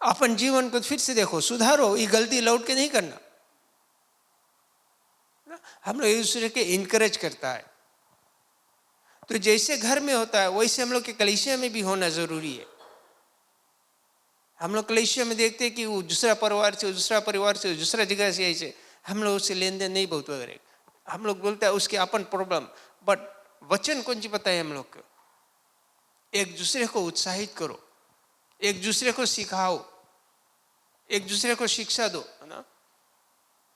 अपन जीवन को फिर से देखो, सुधारो, ये गलती लौट के नहीं करना। हम लोग एक दूसरे के इनकरेज करता है, तो जैसे घर में होता है वैसे हम लोग के कलीसिया में भी होना जरूरी है। हम लोग कलीसिया में देखते हैं कि वो दूसरा परिवार से, दूसरा जगह से, ऐसे हम लोग उससे लेन देन नहीं बहुत वगैरह। हम लोग बोलते हैं उसके अपन प्रॉब्लम, बट वचन कौन सी पता है हम लोग को? एक दूसरे को उत्साहित करो, एक दूसरे को सिखाओ, एक दूसरे को शिक्षा दो, है ना।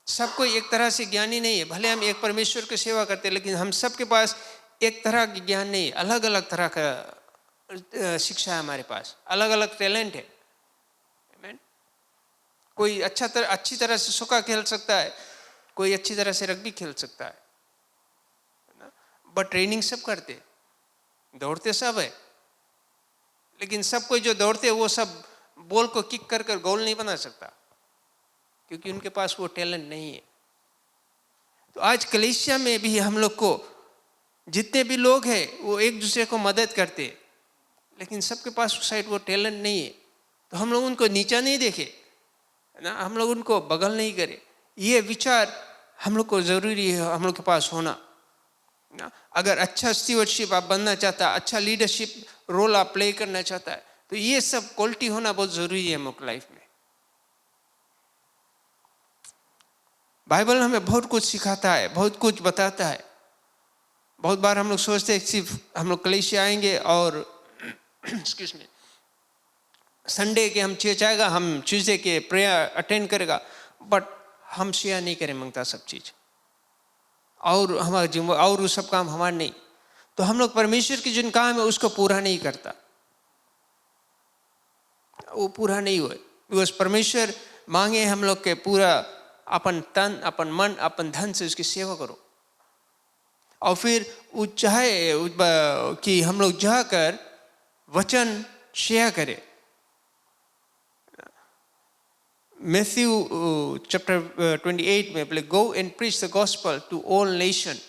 सब कोई एक तरह से ज्ञानी नहीं है, भले हम एक परमेश्वर की सेवा करते हैं, लेकिन हम सबके पास एक तरह की ज्ञान नहीं है, अलग अलग तरह का शिक्षा है हमारे पास, अलग अलग टैलेंट है। कोई अच्छी तरह से सोका खेल सकता है, कोई अच्छी तरह से रग्बी खेल सकता है, बट ट्रेनिंग सब करते, दौड़ते सब है, लेकिन सब कोई जो दौड़ते वो सब बॉल को किक कर कर गोल नहीं बना सकता, क्योंकि उनके पास वो टैलेंट नहीं है। तो आज कलीसिया में भी हम लोग को जितने भी लोग हैं वो एक दूसरे को मदद करते, लेकिन सबके पास उस साइड वो टैलेंट नहीं है। तो हम लोग उनको नीचा नहीं देखे ना, हम लोग उनको बगल नहीं करे। ये विचार हम लोग को जरूरी है हम लोग के पास होना ना। अगर अच्छा स्टीवर्डशिप आप बनना चाहता है, अच्छा लीडरशिप रोल आप प्ले करना चाहता है, तो ये सब क्वालिटी होना बहुत जरूरी है हम लोग लाइफ में। बाइबल हमें बहुत कुछ सिखाता है, बहुत कुछ बताता है। बहुत बार हम लोग सोचते हैं सिर्फ हम लोग कलीसिया आएंगे और एक्सक्यूज मी, संडे के हम चर्च आएगा, हम ट्यूसडे के प्रेयर अटेंड करेगा, बट हम शेयर नहीं करें मांगता सब चीज, और हमारा जिम्मे और वो सब काम हमारे नहीं, तो हम लोग परमेश्वर की जिन काम है उसको पूरा नहीं करता, वो पूरा नहीं हुए। बिकॉज परमेश्वर मांगे हम लोग के पूरा अपन तन, अपन मन, अपन धन से उसकी सेवा करो, और फिर वो चाहे कि हम लोग जाकर वचन शेयर करें। मैथ्यू चैप्टर 28 में बोले go and preach the gospel to all nation.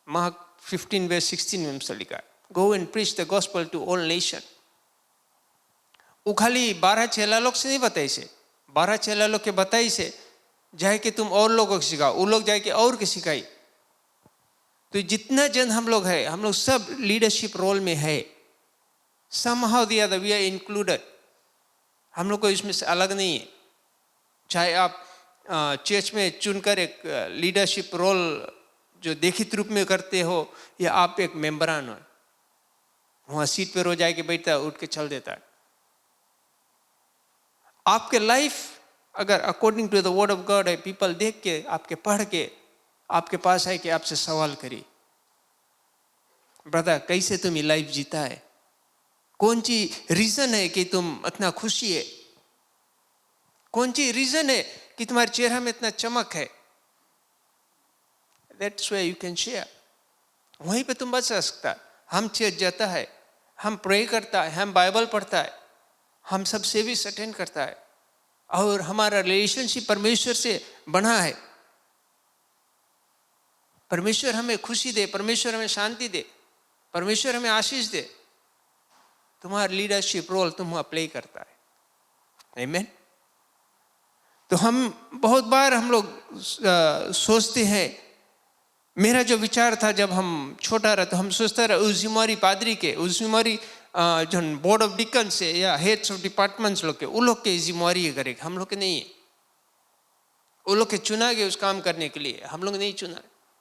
Mark 15 verse 16 में से लिखा है go and preach the gospel to all nation. वो खाली 12 चेला लोग से नहीं बताई से, 12 चेला लोग के बताई से जाए कि तुम और लोगों को सिखाओ, वो लोग जाए कि और के सिखाई। तो जितना जन हम लोग है, हम लोग सब लीडरशिप रोल में है, somehow the other we are included। हम लोग को इसमें से अलग नहीं है। चाहे आप चर्च में चुनकर एक लीडरशिप रोल जो देखित रूप में करते हो, या आप एक मेंबरान हो, वहाँ सीट पे रो जाए के बैठता है, उठ के चल देता है। आपके लाइफ अगर according to the word of God है, पीपल देख के, आपके पढ़ के आपके पास है कि आपसे सवाल करी, ब्रदर कैसे तुम ये लाइफ जीता है, कौन सी रीजन है कि तुम इतना खुशी है, कौन सी रीजन है कि तुम्हारे चेहरा में इतना चमक है। That's where you can share। वहीं पे तुम बच सकता है। हम चर्च जाता है, हम प्रे करता है, हम बाइबल पढ़ता है, हम सब सर्विस अटेंड करता है, और हमारा रिलेशनशिप परमेश्वर से बना है। परमेश्वर हमें खुशी दे, परमेश्वर हमें शांति दे, परमेश्वर हमें आशीष दे। तुम्हारा लीडरशिप रोल तुम प्ले करता है। आमीन। तो हम बहुत बार हम लोग सोचते हैं, मेरा जो विचार था जब हम छोटा रहा, तो हम सोचते रहे उस जिम्मेवारी पादरी के, उस जिम्मेवारी जो बोर्ड ऑफ डिकन से या हेड्स ऑफ डिपार्टमेंट्स लोग के, वो लोग के जिम्मेवारी करेगा, हम लोग के नहीं है। वो लोग के चुना गया उस काम करने के लिए, हम लोग नहीं चुना,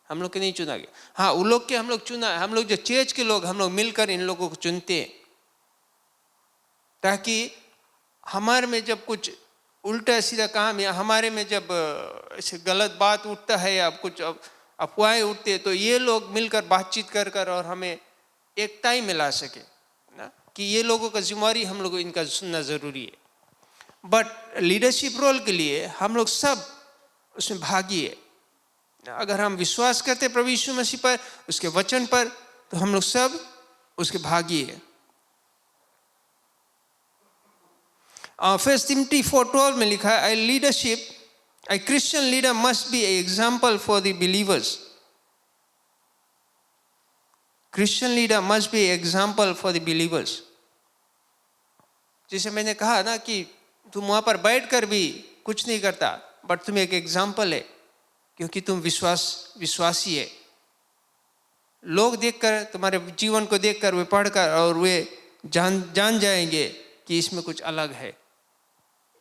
हम लोग के नहीं चुना गया। हाँ, वो लोग के हम लोग चुना है, हम लोग जो चर्च के लोग, हम लोग मिलकर इन लोगों को चुनते हैं, ताकि हमारे में जब कुछ उल्टा सीधा काम या हमारे में जब ऐसे गलत बात उठता है या कुछ अफवाहें उठते हैं, तो ये लोग मिलकर बातचीत कर कर और हमें एकता ही मिला सके ना, कि ये लोगों का जिम्मेवारी हम लोग को इनका सुनना ज़रूरी है। बट लीडरशिप रोल के लिए हम लोग सब उसमें भागी है। अगर हम विश्वास करते प्रभु यीशु मसीह पर, उसके वचन पर, तो हम लोग सब उसके भागी है। फर्स्ट तिमोथी 4:12 में लिखा है, leadership, a Christian leader must be an example for the believers। Christian leader must be example for the believers. जैसे मैंने कहा ना कि तुम वहां पर बैठकर भी कुछ नहीं करता, बट तुम एक एग्जाम्पल है, क्योंकि तुम विश्वासी है। लोग देखकर, तुम्हारे जीवन को देखकर, वे पढ़कर और वे जान जाएंगे कि इसमें कुछ अलग है।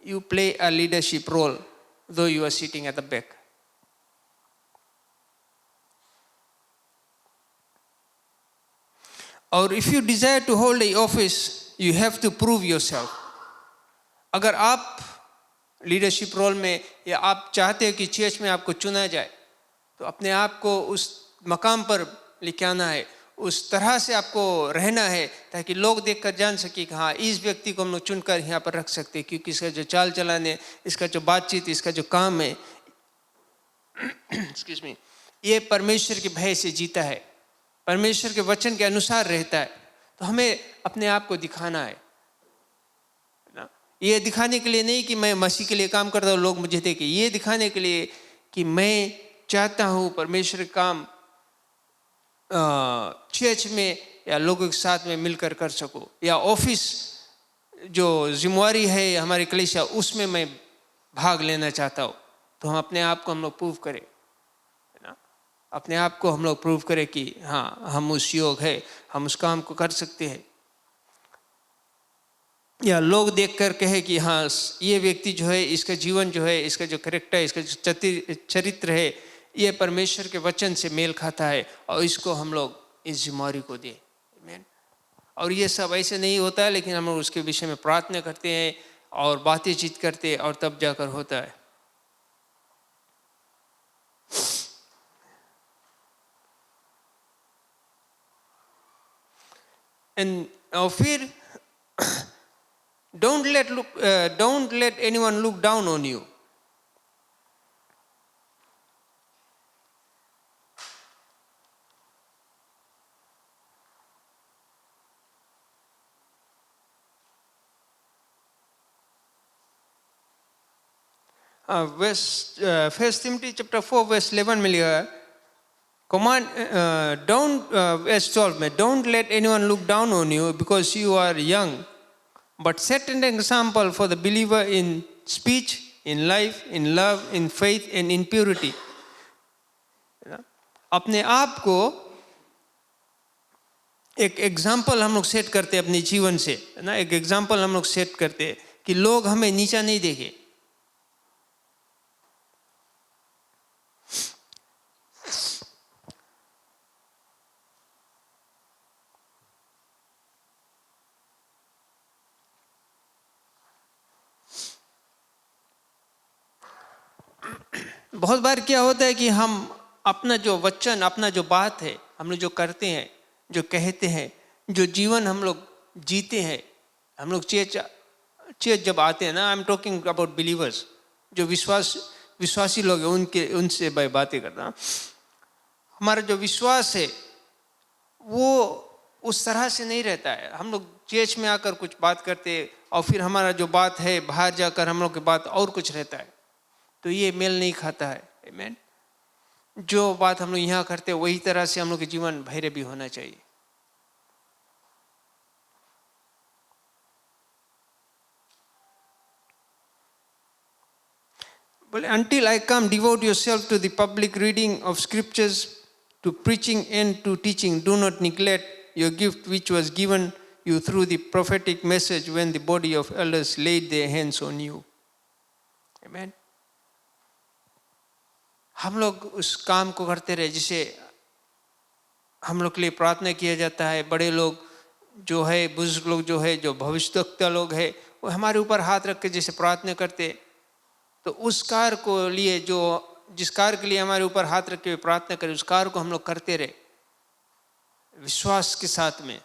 You play a leadership role though you are sitting at the back. और if you desire to hold a office, you have to prove yourself. अगर आप लीडरशिप रोल में, या आप चाहते हो कि चर्च में आपको चुना जाए, तो अपने आप को उस मकाम पर लेके आना है, उस तरह से आपको रहना है ताकि लोग देखकर जान सके कि हाँ, इस व्यक्ति को हम लोग चुनकर यहाँ पर रख सकते हैं, क्योंकि इसका जो चाल चलन है, इसका जो बातचीत, इसका जो काम है, एक्सक्यूज मी, ये परमेश्वर के भय से जीता है, परमेश्वर के वचन के अनुसार रहता है। तो हमें अपने आप को दिखाना है ना, ये दिखाने के लिए नहीं कि मैं मसीह के लिए काम करता हूँ लोग मुझे देखें, ये दिखाने के लिए कि मैं चाहता हूँ परमेश्वर का काम चर्च में या लोगों के साथ में मिलकर कर सकूं, या ऑफिस जो जिम्मेवारी है हमारी कलीसिया, उसमें मैं भाग लेना चाहता हूँ। तो हम अपने आप को हम लोग प्रूव करें, है ना, अपने आप को हम लोग प्रूव करें कि हाँ, हम उस योग है, हम उस काम को कर सकते हैं। या लोग देखकर कहे कि हाँ, ये व्यक्ति जो है, इसका जीवन जो है, इसका जो कैरेक्टर है, इसका जो चरित्र है, ये परमेश्वर के वचन से मेल खाता है, और इसको हम लोग इस जिम्मेवारी को दें। आमीन। और ये सब ऐसे नहीं होता है, लेकिन हम लोग उसके विषय में प्रार्थना करते हैं और बातचीत करते हैं, और तब जाकर होता है। और फिर don't let anyone look down on you. First Timothy chapter 4 verse 11 में लिखा है, command verse 12 में, don't let anyone look down on you because you are young, but set an example for the believer in speech, in life, in love, in faith and in purity. अपने आप को एक example हम लोग set करते हैं अपने जीवन से, है ना, एक एग्जाम्पल हम लोग सेट करते हैं कि लोग हमें नीचा नहीं देखे। बहुत बार क्या होता है कि हम अपना जो वचन, अपना जो बात है, हम लोग जो करते हैं, जो कहते हैं, जो जीवन हम लोग जीते हैं, हम लोग चर्च जब आते हैं ना, I am talking about believers, जो विश्वासी लोग हैं, उनसे मैं बातें करता हूँ। हमारा जो विश्वास है वो उस तरह से नहीं रहता है। हम लोग चर्च में आकर कुछ बात करते हैं, और फिर हमारा जो बात है बाहर जाकर हम लोग की बात और कुछ रहता है, तो ये मेल नहीं खाता है। आमीन। जो बात हम लोग यहाँ करते हैं वही तरह से हम लोग के जीवन भैरे भी होना चाहिए। बोले, until I come, devote yourself to the public reading of scriptures, to preaching and to teaching. Do not neglect your gift which was given you through the prophetic message when the body of elders laid their hands on you. Amen. हम लोग उस काम को करते रहे जिसे हम लोग के लिए प्रार्थना किया जाता है। बड़े लोग जो है, बुजुर्ग लोग जो है, जो भविष्यवक्ता लोग है, वो हमारे ऊपर हाथ रख के जैसे प्रार्थना करते, तो उस कार्य को लिए, जो जिस कार्य के लिए हमारे ऊपर हाथ रख के प्रार्थना करें, उस कार्य को हम लोग करते रहे विश्वास के साथ में।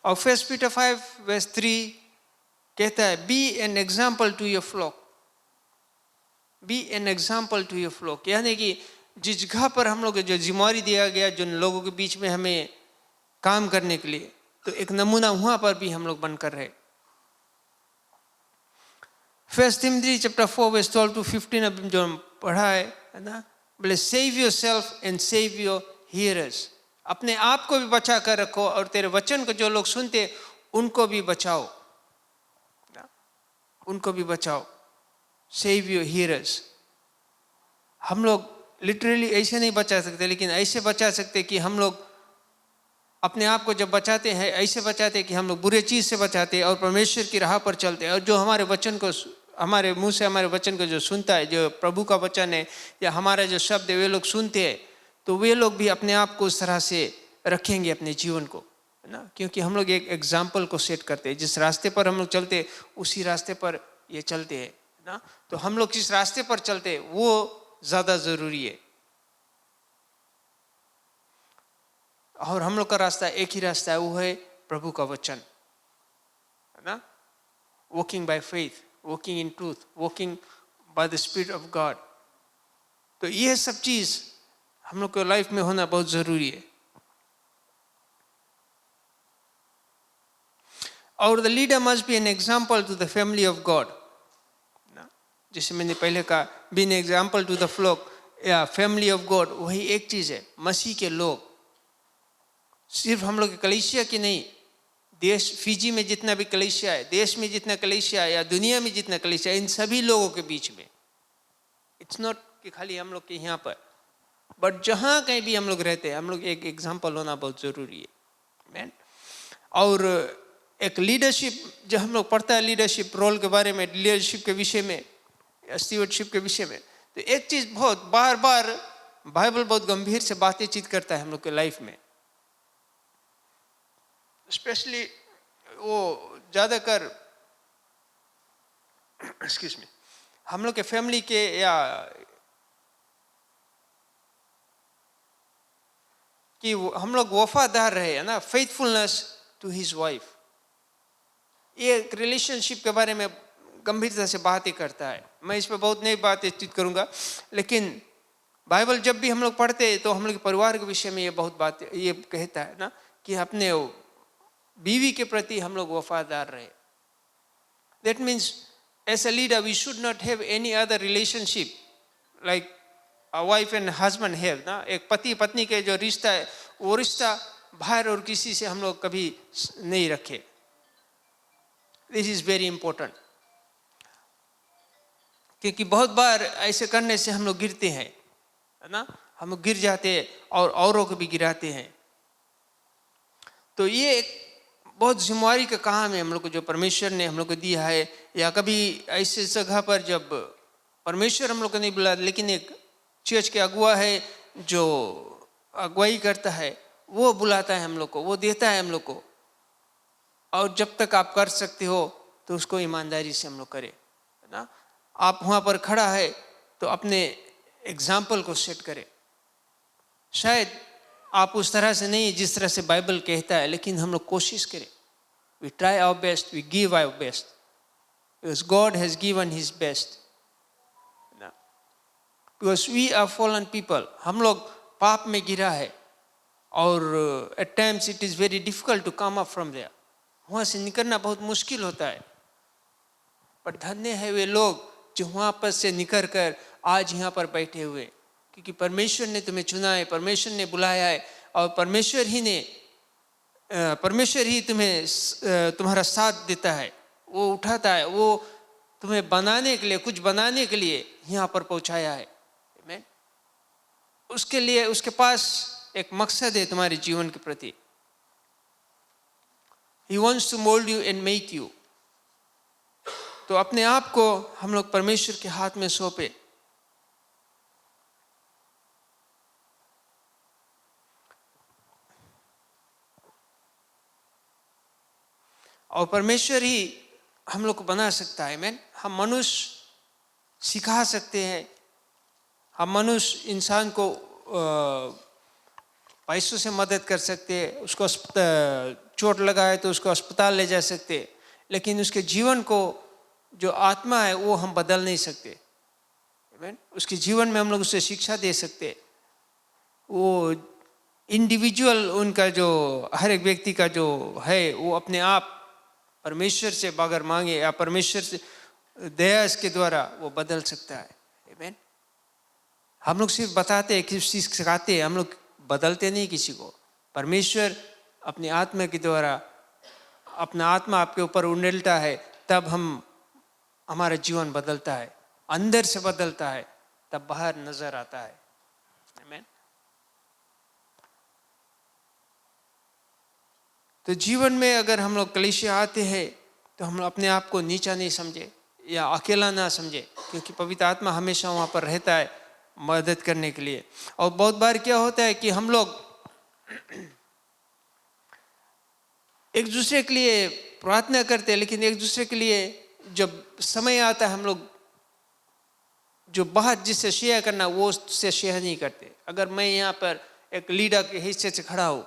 और 1 Peter 5 verse 3 कहता है, be an example to your flock, be an example to your flock. यानी कि जिस जगह पर हम लोग जो जिम्मेवारी दिया गया, जिन लोगों के बीच में हमें काम करने के लिए, तो एक नमूना वहां पर भी हम लोग बनकर रहे। First Timothy chapter 4 verse 12 to 15 अभी जो हम पढ़ा है ना, बोले save your self and save your hearers, अपने आप को भी बचा कर रखो और तेरे वचन को जो लोग सुनते उनको भी बचाओ, उनको भी बचाओ। सेव योर हियरर्स, हम लोग लिटरली ऐसे नहीं बचा सकते, लेकिन ऐसे बचा सकते कि हम लोग अपने आप को जब बचाते हैं ऐसे बचाते कि हम लोग बुरे चीज से बचाते और परमेश्वर की राह पर चलते हैं। और जो हमारे वचन को, हमारे मुंह से हमारे वचन को जो सुनता है, जो प्रभु का वचन है या हमारा जो शब्द है, वे लोग सुनते हैं, तो वे लोग भी अपने आप को उस तरह से रखेंगे अपने जीवन को, है ना, क्योंकि हम लोग एक एग्जाम्पल को सेट करते हैं। जिस रास्ते पर हम लोग चलते उसी रास्ते पर ये चलते हैं ना, तो हम लोग जिस रास्ते पर चलते वो ज्यादा जरूरी है। और हम लोग का रास्ता एक ही रास्ता है, वो है प्रभु का वचन, है ना, walking by faith, walking in truth, walking by the spirit of God. तो ये सब चीज हम लोग को लाइफ में होना बहुत जरूरी है। और the leader must be an example to the family of God, जैसे मैंने पहले कहा, be an example to the flock या फैमिली ऑफ गॉड, वही एक चीज है। मसीह के लोग, सिर्फ हम लोग कलीसिया की नहीं, देश फिजी में जितना भी कलीसिया है, देश में जितना कलीसिया है या दुनिया में जितना कलीसिया है, इन सभी लोगों के बीच में, इट्स नॉट कि खाली हम लोग के यहाँ पर, बट जहाँ कहीं भी हम लोग रहते हैं, हम लोग एक एग्जाम्पल होना बहुत जरूरी है। और एक लीडरशिप, जब हम लोग पढ़ता है लीडरशिप रोल के बारे में, लीडरशिप के विषय में, स्टीवर्डशिप के विषय में, तो एक चीज बहुत बार बार बाइबल बहुत गंभीर से बातचीत करता है हम लोग के लाइफ में। स्पेशली वो ज्यादातर एक्सक्यूज मी, हम लोग के फैमिली के या कि हम लोग वफादार रहे, है ना, फेथफुलनेस टू हिज वाइफ। ये रिलेशनशिप के बारे में गंभीरता से बातें करता है। मैं इस पर बहुत नई बातचीत करूंगा, लेकिन बाइबल जब भी हम लोग पढ़ते हैं तो हम लोग के परिवार के विषय में ये बहुत बात ये कहता है ना, कि अपने बीवी के प्रति हम लोग वफादार रहे। That means as a leader we should not have any other relationship like a wife and husband have ना। एक पति पत्नी के जो रिश्ता है, वो रिश्ता बाहर और किसी से हम लोग कभी नहीं रखे। दिस इज वेरी इंपॉर्टेंट, क्योंकि बहुत बार ऐसे करने से हम लोग गिरते हैं, है ना, हम लोग गिर जाते हैं और औरों को भी गिराते हैं। तो ये एक बहुत जिम्मेवारी का काम है हम लोग को, जो परमेश्वर ने हम लोग को दिया है। या कभी ऐसे जगह पर जब परमेश्वर हम लोग को नहीं बुला, लेकिन एक चर्च के अगुआ है जो अगुवाई करता है, वो बुलाता है हम लोग को, वो देता है हम लोग को। और जब तक आप कर सकते हो तो उसको ईमानदारी से हम लोग करें, है ना। आप वहाँ पर खड़ा है तो अपने एग्जाम्पल को सेट करें। शायद आप उस तरह से नहीं जिस तरह से बाइबल कहता है, लेकिन हम लोग कोशिश करें। We try our best, we give our best, because God has given his best. Because we are fallen people, हम लोग पाप में गिरा है और at times it is very difficult to come up from there. वहाँ से निकलना बहुत मुश्किल होता है। पर धन्य है वे लोग जो वहाँ पर से निकल कर आज यहाँ पर बैठे हुए, क्योंकि परमेश्वर ने तुम्हें चुना है, परमेश्वर ने बुलाया है और परमेश्वर ही तुम्हें तुम्हारा साथ देता है, वो उठाता है, वो तुम्हें बनाने के लिए, कुछ बनाने के लिए यहाँ पर पहुँचाया है। आमीन। उसके लिए उसके पास एक मकसद है तुम्हारे जीवन के प्रति। He wants to mold you and make you। तो अपने आप को हम लोग परमेश्वर के हाथ में सौंपे। और परमेश्वर ही हम लोग को बना सकता है। आमीन। हम मनुष्य सिखा सकते हैं, हम मनुष्य इंसान को पैसों से मदद कर सकते हैं, उसको चोट लगा है तो उसको अस्पताल ले जा सकते हैं, लेकिन उसके जीवन को जो आत्मा है वो हम बदल नहीं सकते। आमीन। उसके जीवन में हम लोग उसे शिक्षा दे सकते, वो इंडिविजुअल उनका जो हर एक व्यक्ति का जो है वो अपने आप परमेश्वर से अगर मांगे या परमेश्वर से दया के द्वारा वो बदल सकता है। आमीन। हम लोग सिर्फ बताते हैं, किसी चीज सिखाते हैं, हम लोग बदलते नहीं किसी को। परमेश्वर अपनी आत्मा के द्वारा अपना आत्मा आपके ऊपर उंडेलता है, तब हमारा जीवन बदलता है, अंदर से बदलता है, तब बाहर नजर आता है। आमीन। तो जीवन में अगर हम लोग कलीसिया आते हैं तो हम अपने आप को नीचा नहीं समझे या अकेला ना समझे, क्योंकि पवित्र आत्मा हमेशा वहाँ पर रहता है मदद करने के लिए। और बहुत बार क्या होता है कि हम लोग एक दूसरे के लिए प्रार्थना करते हैं, लेकिन एक दूसरे के लिए जब समय आता है हम लोग जो बात जिससे शेयर करना वो उससे शेयर नहीं करते। अगर मैं यहाँ पर एक लीडर के हिस्से से खड़ा हूँ,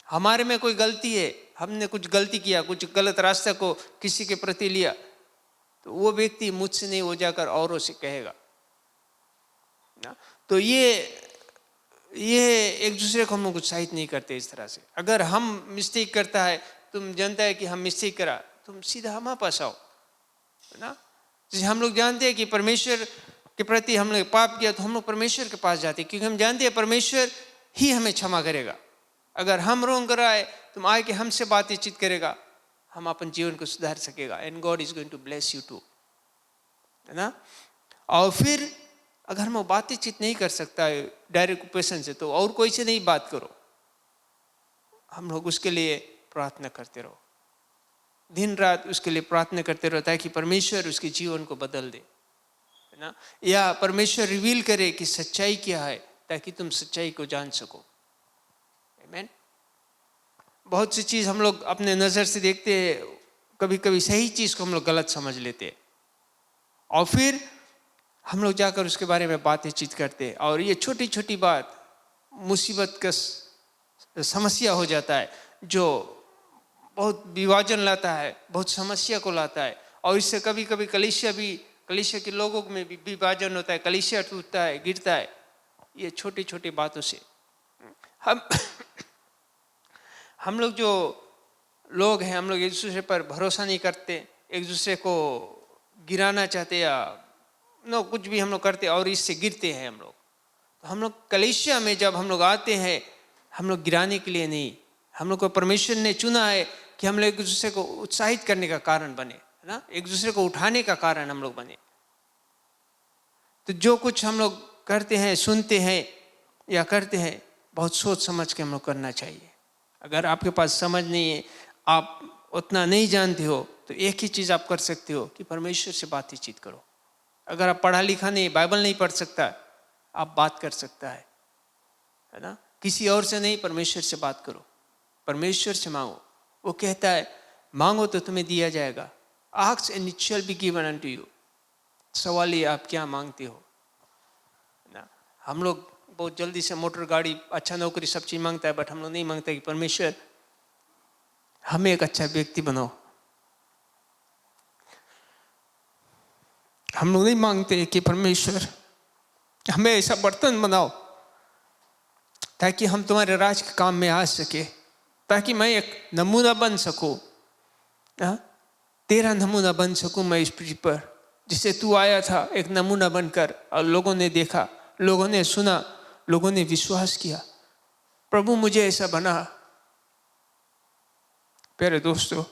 हमारे में कोई गलती है, हमने कुछ गलती किया, कुछ गलत रास्ते को किसी के प्रति लिया, तो वो व्यक्ति मुझसे नहीं, वो जाकर औरों से कहेगा ना। तो ये एक दूसरे को हम लोग उत्साहित नहीं करते इस तरह से। अगर हम मिस्टेक करता है, तुम जानता है कि हम मिस्टेक करा, तुम सीधा हमारे पास आओ ना। जैसे हम लोग जानते हैं कि परमेश्वर के प्रति हमने पाप किया, तो हम लोग परमेश्वर के पास जाते हैं, क्योंकि हम जानते हैं परमेश्वर ही हमें क्षमा करेगा। अगर हम रोंग कराए, तुम आके हमसे बातचीत करेगा, हम अपन जीवन को सुधार सकेगा। And God is going to bless you too, है ना। और फिर अगर हम बातचीत नहीं कर सकता है डायरेक्ट क्वेश्चन से, तो और कोई से नहीं बात करो, हम लोग उसके लिए प्रार्थना करते रहो, दिन रात उसके लिए प्रार्थना करते रहो, ताकि परमेश्वर उसके जीवन को बदल दे, है ना। या परमेश्वर रिवील करे कि सच्चाई क्या है, ताकि तुम सच्चाई को जान सको। आमीन। बहुत सी चीज हम लोग अपने नजर से देखते हैं, कभी कभी सही चीज को हम लोग गलत समझ लेते हैं, और फिर हम लोग जाकर उसके बारे में बातचीत करते हैं, और ये छोटी छोटी बात मुसीबत का समस्या हो जाता है, जो बहुत विभाजन लाता है, बहुत समस्या को लाता है। और इससे कभी कभी कलीसिया के लोगों में भी विभाजन होता है, कलीसिया टूटता है, गिरता है, ये छोटी छोटी बातों से। हम लोग जो लोग हैं, हम लोग एक दूसरे पर भरोसा नहीं करते, एक दूसरे को गिराना चाहते, या कुछ भी हम लोग करते और इससे गिरते हैं हम लोग। तो हम लोग कलीसिया में जब हम लोग आते हैं, हम लोग गिराने के लिए नहीं, हम लोग को परमेश्वर ने चुना है कि हम लोग एक दूसरे को उत्साहित करने का कारण बने, है ना, एक दूसरे को उठाने का कारण हम लोग बने। तो जो कुछ हम लोग करते हैं, सुनते हैं या करते हैं, बहुत सोच समझ के हम लोग करना चाहिए। अगर आपके पास समझ नहीं है, आप उतना नहीं जानते हो, तो एक ही चीज आप कर सकते हो कि परमेश्वर से बातचीत करो। अगर आप पढ़ा लिखा नहीं, बाइबल नहीं पढ़ सकता, आप बात कर सकता है ना। किसी और से नहीं, परमेश्वर से बात करो, परमेश्वर से मांगो। वो कहता है मांगो तो तुम्हें दिया जाएगा, ask and it shall be given unto you. सवाल ये आप क्या मांगते हो ना। हम लोग बहुत जल्दी से मोटर गाड़ी, अच्छा नौकरी, सब चीज मांगता है, बट हम लोग नहीं मांगते कि परमेश्वर हमें एक अच्छा व्यक्ति बनाओ। हम लोग नहीं मांगते कि परमेश्वर हमें ऐसा बर्तन बनाओ ताकि हम तुम्हारे राज के काम में आ सके, ताकि मैं एक नमूना बन सकूं, तेरा नमूना बन सकूं मैं इस पृथ्वी पर, जिसे तू आया था एक नमूना बनकर, और लोगों ने देखा, लोगों ने सुना, लोगों ने विश्वास किया। प्रभु मुझे ऐसा बना। प्यारे दोस्तों,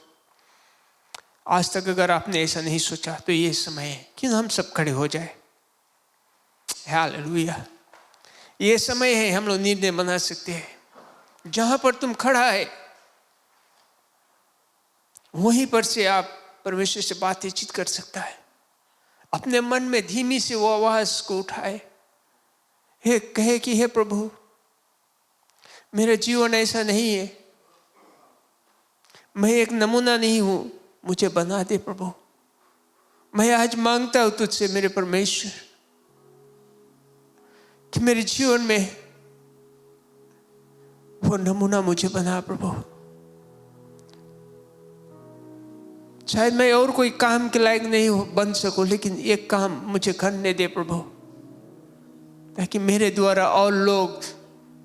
आज तक अगर आपने ऐसा नहीं सोचा, तो ये समय है कि हम सब खड़े हो जाए। हालेलुया। ये समय है, हम लोग निर्णय बना सकते हैं। जहां पर तुम खड़ा है, वहीं पर से आप परमेश्वर से बातचीत कर सकता है। अपने मन में धीमी से वो आवाज को उठाए, हे कहे कि हे प्रभु, मेरा जीवन ऐसा नहीं है, मैं एक नमूना नहीं हूं, मुझे बना दे प्रभु। मैं आज मांगता हूं तुझसे मेरे परमेश्वर कि मेरे जीवन में वो नमूना मुझे बना प्रभु। शायद मैं और कोई काम के लायक नहीं बन सकूं, लेकिन एक काम मुझे करने दे प्रभु, ताकि मेरे द्वारा और लोग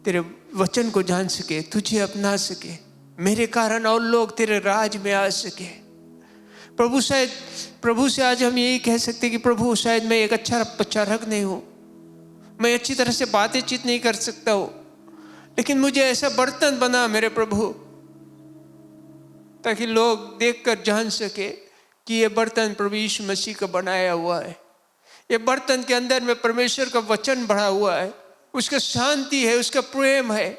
तेरे वचन को जान सके, तुझे अपना सके, मेरे कारण और लोग तेरे राज में आ सके। प्रभु से आज हम यही कह सकते कि प्रभु शायद मैं एक अच्छा प्रचारक नहीं हूँ, मैं अच्छी तरह से बातचीत नहीं कर सकता हूँ, लेकिन मुझे ऐसा बर्तन बना मेरे प्रभु, ताकि लोग देखकर जान सके कि ये बर्तन प्रभु यीशु मसीह का बनाया हुआ है। ये बर्तन के अंदर में परमेश्वर का वचन भरा हुआ है, उसका शांति है, उसका प्रेम है।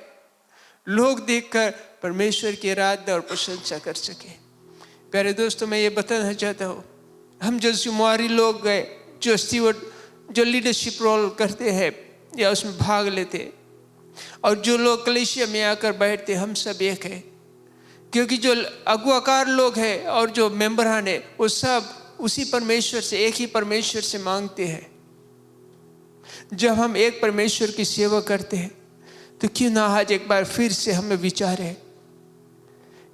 लोग देखकर परमेश्वर की आराधना और प्रशंसा कर सके। प्यारे दोस्तों, मैं ये बताना चाहता हूँ, हम जो जुम्मेवारी लोग गए, जो स्टीवर्ड, जो लीडरशिप रोल करते हैं या उसमें भाग लेते, और जो लोग कलीसिया में आकर बैठते, हम सब एक है। क्योंकि जो अगुवाकार लोग हैं और जो मेंबरान है, वो सब उसी परमेश्वर से, एक ही परमेश्वर से मांगते हैं। जब हम एक परमेश्वर की सेवा करते हैं, तो क्यों ना आज एक बार फिर से हमें विचारें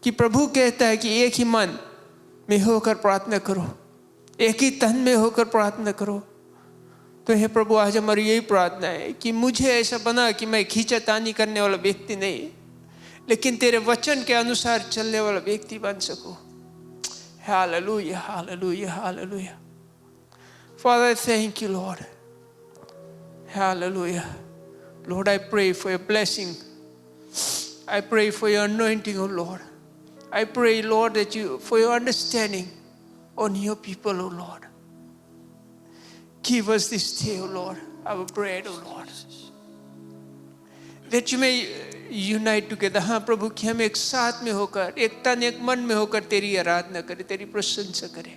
कि प्रभु कहता है कि एक ही मन में होकर प्रार्थना करो, एक ही तन में होकर प्रार्थना करो। तो हे प्रभु, आज हमारी यही प्रार्थना है कि मुझे ऐसा बना कि मैं खींचातानी करने वाला व्यक्ति नहीं, लेकिन तेरे वचन के अनुसार चलने वाला व्यक्ति बन सकूं। Hallelujah, hallelujah, hallelujah. Father, I thank you, Lord. Hallelujah. Lord, I pray for your blessing. I pray for your anointing, oh Lord. I pray, Lord, that you, for your understanding on your people, oh Lord. Give us this day, oh Lord, our bread, oh Lord. That you may unite together. हाँ प्रभु, कि हम एक साथ में होकर, एक तन एक मन में होकर तेरी आराधना करें, तेरी प्रशंसा करें।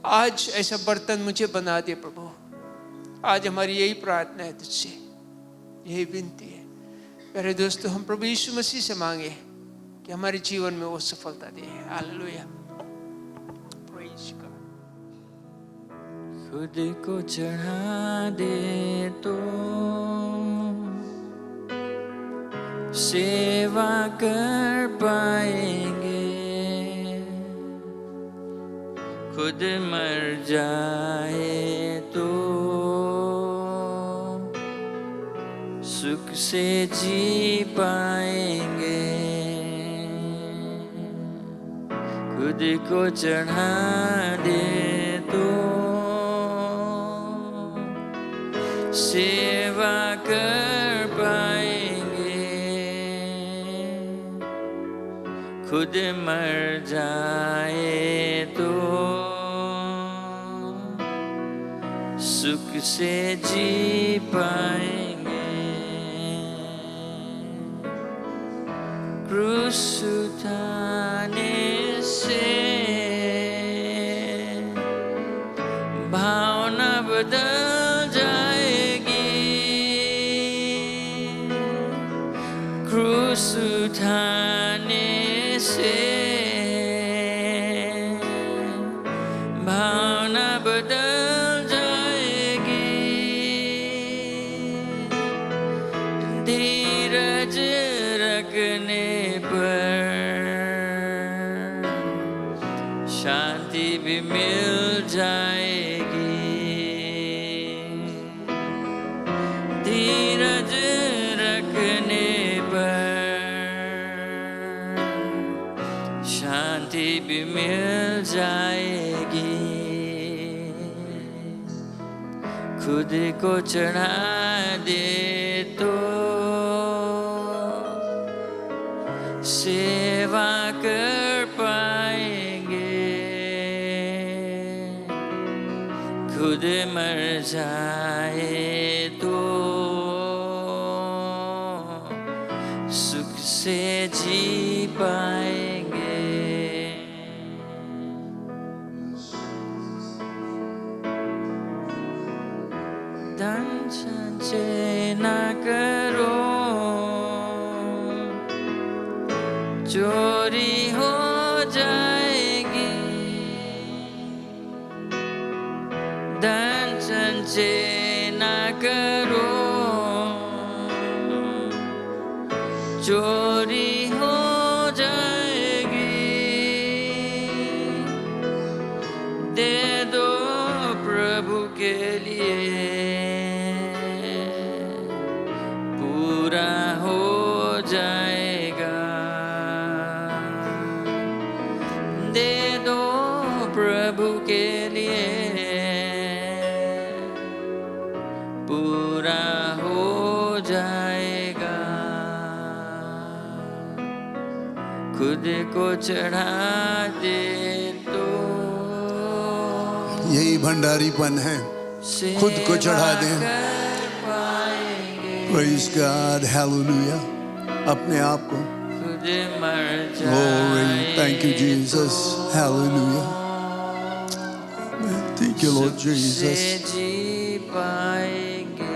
आज ऐसा बर्तन मुझे बना दे प्रभु। आज हमारी यही प्रार्थना है तुझसे, यही विनती है। प्यारे दोस्तों, हम प्रभु यीशु मसीह से मांगे कि हमारे जीवन में वो सफलता दे। हालेलुया। Praise God. खुद को चढ़ा दे तो सेवा कर पाएंगे, खुद मर जाए तो सुख से जी पाएंगे। खुद को चढ़ा दे तो सेवा कर पाएंगे, खुद मर जाए तो सुख से जी पाएंगे। क्रूस उठाने से भावना बदल जाएगी, क्रूस उठाने से भावना बदल जाएगी। धीरज रखने पर शांति भी मिल जाएगी। धीरज रखने पर शांति भी मिल जाएगी। खुद को चढ़ा दे तो सेवा कर पाएंगे, खुद मर जाए तो सुख से जी पाएंगे। धन संचय ना करो, चोरी हो जाएगी। धन संचय ना करो, चोरी हो जाएगी। दे दो प्रभु के लिए, पूरा हो पूरा हो जाएगा। खुद को चढ़ा दे तो यही भंडारीपन है, खुद को चढ़ा दें। Praise God, hallelujah. अपने आप को खुद मर Glory, thank you Jesus, hallelujah. Thank you Lord Jesus, जी पाएंगे।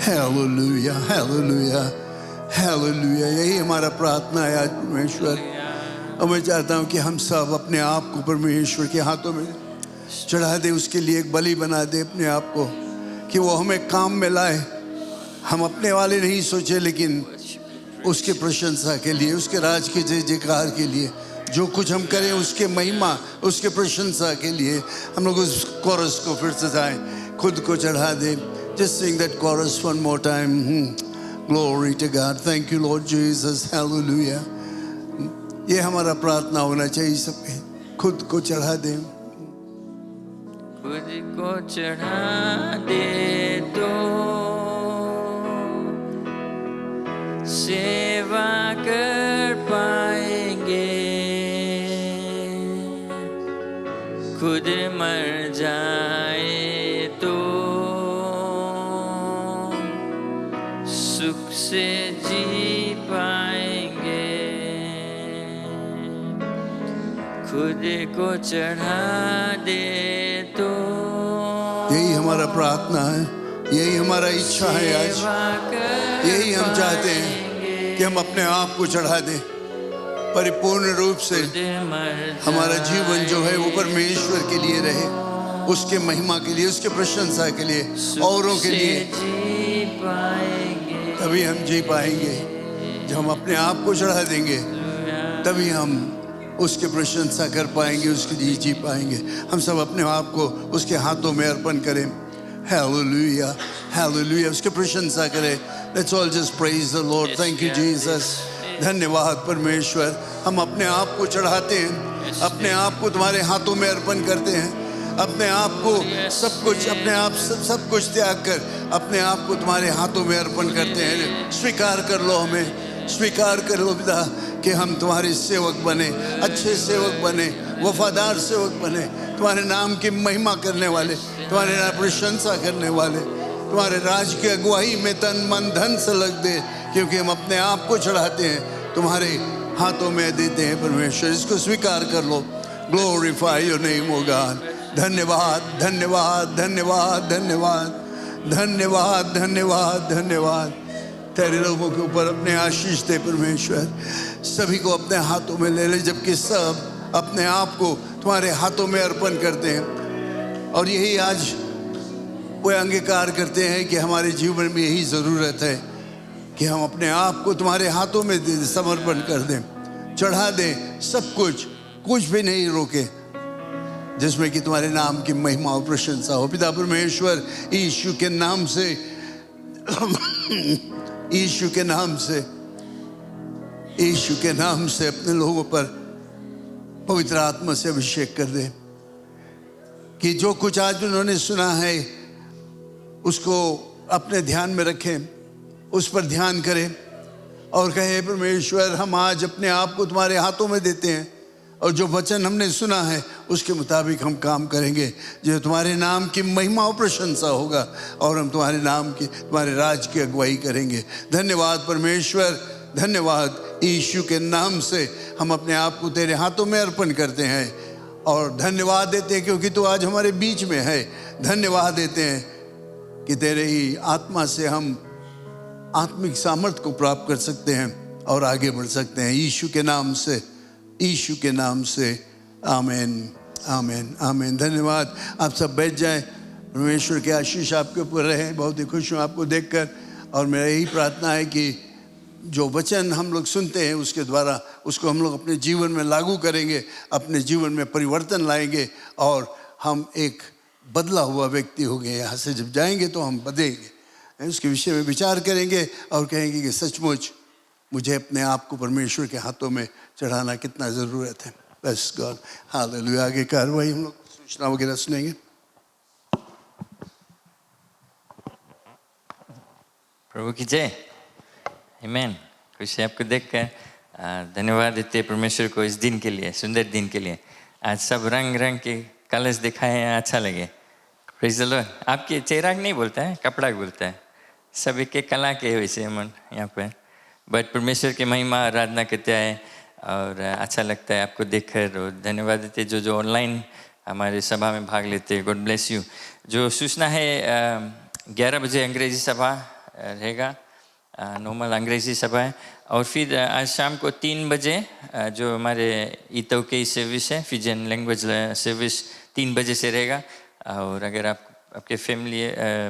hallelujah, hallelujah, hallelujah। यही हमारा प्रार्थना है आज परमेश्वर। और मैं चाहता हूँ कि हम सब अपने आप को परमेश्वर के हाथों में चढ़ा दे, उसके लिए एक बलि बना दे अपने आप को, कि वो हमें काम में लाए। हम अपने वाले नहीं सोचे, लेकिन उसके प्रशंसा के लिए, उसके राज के जय जयकार के लिए, जो कुछ हम करें उसके महिमा, उसके प्रशंसा के लिए। हम लोग उस कोरस को फिर से जाएं, खुद को चढ़ा दें। Just sing that chorus one more time. Glory to God. Thank you Lord Jesus. Hallelujah. ये हमारा प्रार्थना होना चाहिए सबके, खुद को चढ़ा दें। खुद को चढ़ा दे तो सेवा कर पाएंगे। खुद मर जाए तो सुख से जी पाएंगे। खुद को चढ़ा दे तो यही हमारा प्रार्थना है, यही हमारा इच्छा है आज। यही हम चाहते हैं कि हम अपने आप को चढ़ा दें परिपूर्ण रूप से। हमारा जीवन जो है वो परमेश्वर के लिए रहे, उसके महिमा के लिए, उसके प्रशंसा के लिए, औरों के लिए। तभी हम जी पाएंगे। जब हम अपने आप को चढ़ा देंगे तभी हम उसके प्रशंसा कर पाएंगे, उसके लिए जी पाएंगे। हम सब अपने आप को उसके हाथों में अर्पण करें। हालेलुया, हालेलुया, उसके प्रशंसा करें। Let's all just praise the Lord. Thank you Jesus. धन्यवाद परमेश्वर। हम अपने आप को चढ़ाते हैं, अपने आप को तुम्हारे हाथों में अर्पण करते हैं। अपने आप को सब कुछ, अपने आप सब कुछ त्याग कर अपने आप को तुम्हारे हाथों में अर्पण करते हैं। स्वीकार कर लो, हमें स्वीकार कर लो पिता कि हम तुम्हारे सेवक बने, अच्छे सेवक बने, वफादार सेवक बने, तुम्हारे नाम की महिमा करने वाले, तुम्हारे नाम प्रशंसा करने वाले, तुम्हारे राज की अगुवाई में तन मन धन से लग दे, क्योंकि हम अपने आप को चढ़ाते हैं, तुम्हारे हाथों में देते हैं परमेश्वर। इसको स्वीकार कर लो। Glorify your name O God. धन्यवाद, धन्यवाद, धन्यवाद, धन्यवाद, धन्यवाद, धन्यवाद, धन्यवाद। तेरे लोगों के ऊपर अपने आशीष दे परमेश्वर। सभी को अपने हाथों में ले ले, जबकि सब अपने आप को तुम्हारे हाथों में अर्पण करते हैं। और यही आज वो अंगीकार करते हैं कि हमारे जीवन में यही ज़रूरत है कि हम अपने आप को तुम्हारे हाथों में समर्पण कर दें, चढ़ा दें सब कुछ, कुछ भी नहीं रोके, जिसमें कि तुम्हारे नाम की महिमा और प्रशंसा हो। पिता परमेश्वर, यीशु के नाम से, यीशु के नाम से, यीशु के नाम से अपने लोगों पर पवित्र आत्मा से अभिषेक कर दे, कि जो कुछ आज उन्होंने सुना है उसको अपने ध्यान में रखें, उस पर ध्यान करें और कहे परमेश्वर हम आज अपने आप को तुम्हारे हाथों में देते हैं, और जो वचन हमने सुना है उसके मुताबिक हम काम करेंगे, जो तुम्हारे नाम की महिमा और प्रशंसा होगा, और हम तुम्हारे नाम की, तुम्हारे राज की अगुवाई करेंगे। धन्यवाद परमेश्वर, धन्यवाद। यीशु के नाम से हम अपने आप को तेरे हाथों में अर्पण करते हैं और धन्यवाद देते हैं क्योंकि तू आज हमारे बीच में है। धन्यवाद देते हैं कि तेरे ही आत्मा से हम आत्मिक सामर्थ्य को प्राप्त कर सकते हैं और आगे बढ़ सकते हैं। यीशु के नाम से, यीशु के नाम से, आमीन, आमीन, आमीन। धन्यवाद। आप सब बैठ जाएं। परमेश्वर के आशीष आपके ऊपर रहे। बहुत ही खुश हूँ आपको देखकर, और मेरा यही प्रार्थना है कि जो वचन हम लोग सुनते हैं उसके द्वारा उसको हम लोग अपने जीवन में लागू करेंगे, अपने जीवन में परिवर्तन लाएंगे, और हम एक बदला हुआ व्यक्ति होंगे। यहाँ से जब जाएंगे तो हम बदलेंगे। उसके विषय में विचार करेंगे और कहेंगे कि सचमुच मुझे अपने आप को परमेश्वर के हाथों में चढ़ाना कितना ज़रूरत है। बस गॉड, हालेलुया। आगे कार्रवाई हम लोग सूचना वगैरह सुनेंगे। प्रभु की जय, आमीन। खुशी है आपको देखकर। धन्यवाद देते हैं परमेश्वर को इस दिन के लिए, सुंदर दिन के लिए। आज सब रंग रंग के कलर्स दिखाए हैं, अच्छा लगे। Praise the Lord. आपके चेहरा नहीं बोलता है, कपड़ा बोलता है। सभी के कला के वैसे मन यहाँ पे, बट परमेश्वर की महिमा आराधना करते हैं और अच्छा लगता है आपको देखकर। और धन्यवाद देते जो जो ऑनलाइन हमारे सभा में भाग लेते हैं। God bless you. जो सूचना है 11 बजे अंग्रेजी सभा रहेगा, नॉर्मल अंग्रेजी सभा है। और फिर आज शाम को 3 बजे जो हमारे इतोके सर्विस है, फिजियन लैंग्वेज सर्विस 3 बजे से रहेगा। और अगर आपके फैमिली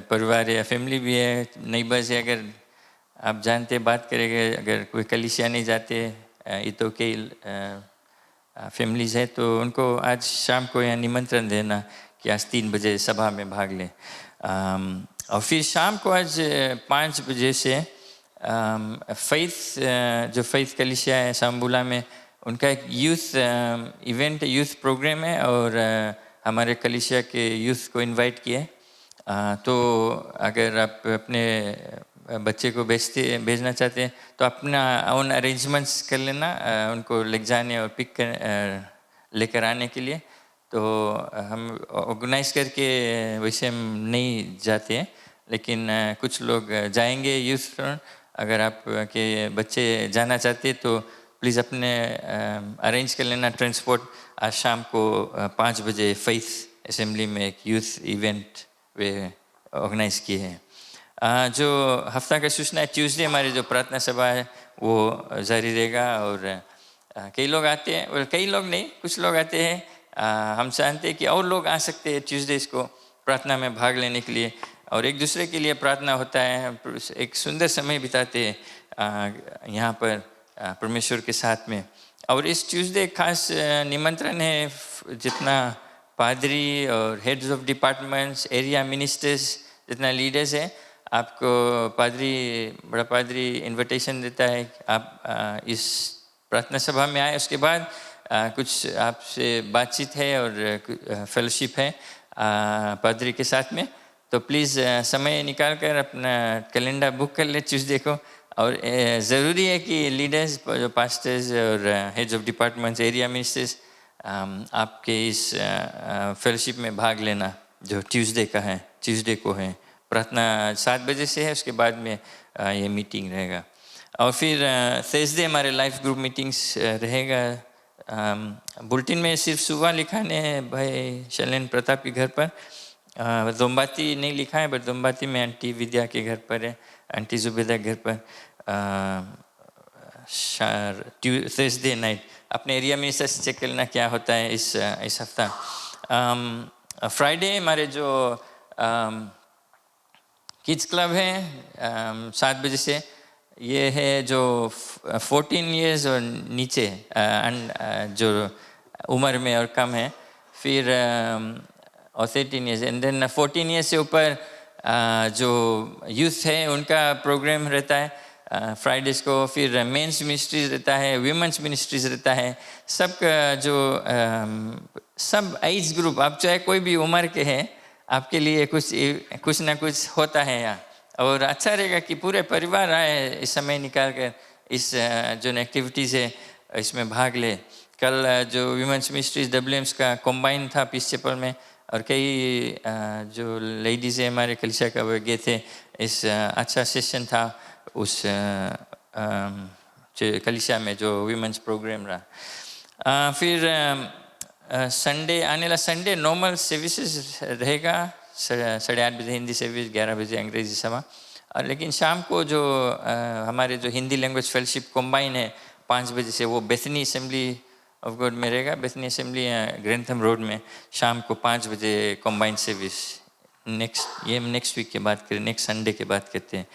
परिवार या फैमिली भी है, नेबर्स है, अगर आप जानते बात करेंगे, अगर कोई कलीसिया नहीं जाते इतोके फैमिलीज है तो उनको आज शाम को यहाँ निमंत्रण देना कि आज 3 बजे सभा में भाग लें। और फिर शाम को आज 5 बजे से जो फेथ कलीसिया है सांबुला में, उनका एक यूथ इवेंट, यूथ प्रोग्राम है और हमारे कलीसिया के यूथ को इनवाइट किए। तो अगर आप अपने बच्चे को भेजना चाहते हैं तो अपना ओन अरेंजमेंट्स कर लेना, उनको ले जाने और पिक लेकर आने के लिए। तो हम ऑर्गेनाइज करके वैसे हम नहीं जाते हैं, लेकिन कुछ लोग जाएंगे यूथ। अगर आप के बच्चे जाना चाहते हैं तो प्लीज़ अपने अरेंज कर लेना ट्रांसपोर्ट। आज शाम को 5 बजे फेथ असेंबली में एक यूथ इवेंट वे ऑर्गेनाइज किए हैं। जो हफ्ता का सूचना है, ट्यूसडे हमारी जो प्रार्थना सभा है वो जारी रहेगा। और कई लोग आते हैं, और कई लोग नहीं, कुछ लोग आते हैं। हम चाहते हैं कि और लोग आ सकते हैं ट्यूसडेज को प्रार्थना में भाग लेने के लिए, और एक दूसरे के लिए प्रार्थना होता है। एक सुंदर समय बिताते हैं यहाँ पर परमेश्वर के साथ में। और इस ट्यूसडे खास निमंत्रण है, जितना पादरी और heads of departments, area ministers, जितना लीडर्स है, आपको बड़ा पादरी इनविटेशन देता है आप इस प्रार्थना सभा में आए। उसके बाद कुछ आपसे बातचीत है और फेलोशिप है पादरी के साथ में। तो प्लीज़ समय निकाल कर अपना कैलेंडर बुक कर ले ट्यूसडे को। और ज़रूरी है कि लीडर्स, जो पास्टर्स और heads of departments, area ministers, आपके इस फेलोशिप में भाग लेना जो ट्यूसडे को है। प्रार्थना 7 बजे से है, उसके बाद में ये मीटिंग रहेगा। और फिर थर्सडे हमारे लाइफ ग्रुप मीटिंग्स रहेगा। बुलेटिन में सिर्फ सुबह लिखा है भाई शैलेन प्रताप के घर पर, दोम्बाती नहीं लिखा है, बट दोम्बाती में आंटी विद्या के घर पर है, आंटी जुबेदा के घर पर थर्सडे नाइट। अपने एरिया में से चेक करना क्या होता है इस हफ्ता। फ्राइडे हमारे जो किड्स क्लब है 7 बजे से, ये है जो 14 इयर्स और नीचे जो उम्र में और कम है। फिर और 13 इयर्स एंड देन 14 इयर्स से ऊपर जो यूथ है उनका प्रोग्राम रहता है फ्राइडेज को। फिर मेंस मिनिस्ट्रीज रहता है, वीमेंस मिनिस्ट्रीज रहता है। सबका जो सब एज ग्रुप, आप चाहे कोई भी उम्र के हैं, आपके लिए कुछ ना कुछ होता है यहाँ। और अच्छा रहेगा कि पूरे परिवार आए इस समय निकाल कर इस जो एक्टिविटीज़ है इसमें भाग ले। कल जो वीमेंस मिनिस्ट्रीज WMs का कॉम्बाइन था पीस चैपल में, और कई जो लेडीज़ है हमारे कलीसिया का वो गए थे। इस अच्छा सेशन था उस कलीसिया में जो वीमेंस प्रोग्राम रहा। फिर संडे, आने वाला संडे नॉर्मल सर्विसेज रहेगा, 8:30 बजे हिंदी सर्विस, 11 बजे अंग्रेजी सभा। और लेकिन शाम को जो हमारे जो हिंदी लैंग्वेज फेलोशिप कॉम्बाइन है 5 बजे से, वो बेथनी असेंबली ऑफ गॉड में रहेगा। बेथनी असेंबली ग्रैंथम रोड में शाम को 5 बजे कॉम्बाइन सर्विस। नेक्स्ट वीक की बात करें, नेक्स्ट संडे की बात करते हैं।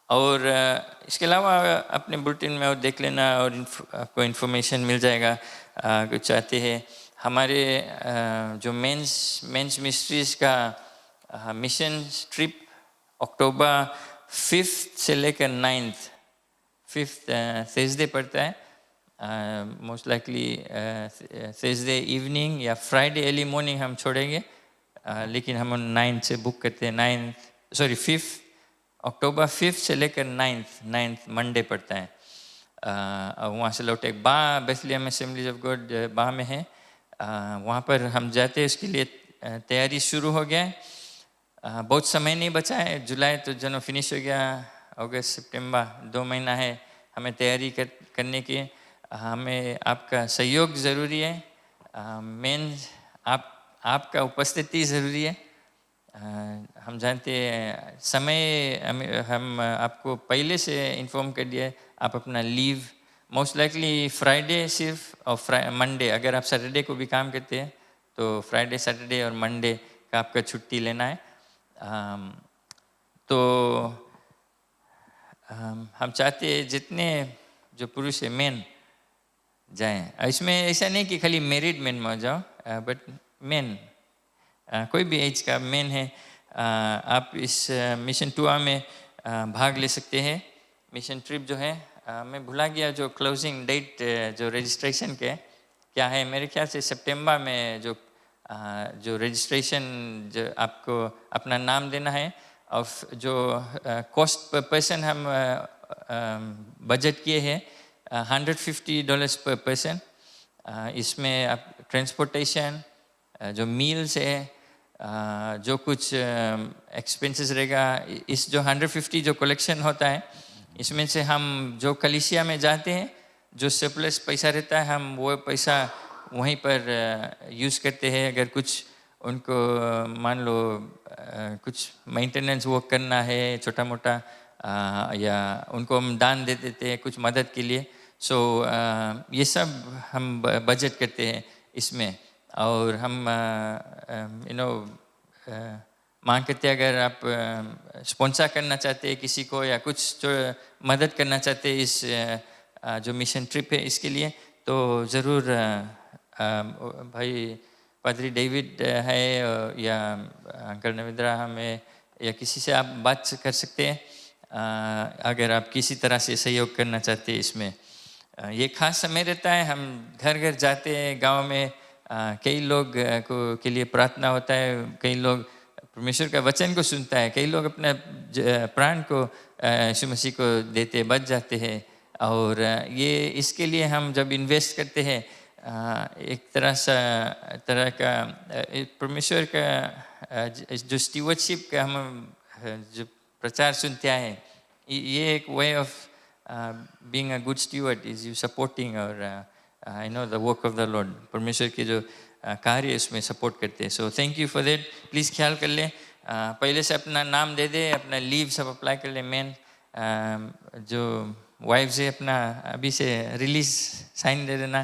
और इसके अलावा अपने बुलेटिन में और देख लेना, और आपको इन्फॉर्मेशन मिल जाएगा। कुछ चाहते हैं हमारे जो मेंस मिनिस्ट्रीज का मिशन ट्रिप अक्टूबर 5 से लेकर 9 थर्सडे पड़ता है, मोस्ट लाइकली थर्सडे इवनिंग या फ्राइडे अर्ली मॉर्निंग हम छोड़ेंगे, लेकिन हम 9 से बुक करते हैं, 5 अक्टूबर 5 से लेकर 9 मंडे पड़ता है। और वहाँ से लौटे बेथलेहम असेंबलीज ऑफ गॉड बा में है, वहाँ पर हम जाते हैं। उसके लिए तैयारी शुरू हो गया है, बहुत समय नहीं बचा है, जुलाई तो जनो फिनिश हो गया, अगस्त सितंबर 2 महीना है हमें तैयारी करने की। हमें आपका सहयोग ज़रूरी है, मेन आपका उपस्थिति ज़रूरी है। हम जानते हैं समय हम आपको पहले से इन्फॉर्म कर दिया है, आप अपना लीव मोस्ट लाइकली फ्राइडे सिर्फ और मंडे, अगर आप सैटरडे को भी काम करते हैं तो फ्राइडे सैटरडे और मंडे का आपका छुट्टी लेना है। तो हम चाहते हैं जितने जो पुरुष है मेन जाएं। इसमें ऐसा नहीं कि खाली मैरिड मेन में जाओ, बट मेन कोई भी एज का मेन है, आप इस मिशन टूर में भाग ले सकते हैं। मिशन ट्रिप जो है, मैं भुला गया जो क्लोजिंग डेट जो रजिस्ट्रेशन के क्या है, मेरे ख्याल से सितंबर में जो रजिस्ट्रेशन जो आपको अपना नाम देना है, और जो कॉस्ट पर पर्सन हम बजट किए हैं $150 पर पर्सन। इसमें आप ट्रांसपोर्टेशन, जो मील्स है, जो कुछ एक्सपेंसेस रहेगा, इस जो 150 जो कलेक्शन होता है, इसमें से हम जो कलीसिया में जाते हैं जो सरप्लस पैसा रहता है हम वो पैसा वहीं पर यूज़ करते हैं। अगर कुछ उनको मान लो कुछ मेंटेनेंस वो करना है छोटा मोटा, या उनको हम दान दे देते हैं कुछ मदद के लिए। सो ये सब हम बजट करते हैं इसमें। और हम मांग करते हैं अगर आप स्पॉन्सर करना चाहते हैं किसी को या कुछ जो मदद करना चाहते हैं इस जो मिशन ट्रिप है इसके लिए, तो ज़रूर भाई पादरी डेविड है या अंकल नविंद्रा हमें या किसी से आप बात कर सकते हैं अगर आप किसी तरह से सहयोग करना चाहते हैं इसमें। ये खास समय रहता है, हम घर घर जाते हैं गांव में, कई लोग के लिए प्रार्थना होता है, कई लोग परमेश्वर का वचन को सुनता है, कई लोग अपने प्राण को यीशु मसीह को देते बच जाते हैं। और ये इसके लिए हम जब इन्वेस्ट करते हैं एक तरह का परमेश्वर का जो स्टीवर्डशिप का हम जो प्रचार सुनते हैं, ये एक way of being a good steward is you supporting और I know the work of the Lord. परमेश्वर के जो कार्य इसमें सपोर्ट करते हैं। So thank you for that. Please ख्याल कर ले, पहले से अपना नाम दे दे, अपना लीव सब अप्लाई कर ले। मेन जो वाइफ से अपना अभी से रिलीज साइन दे देना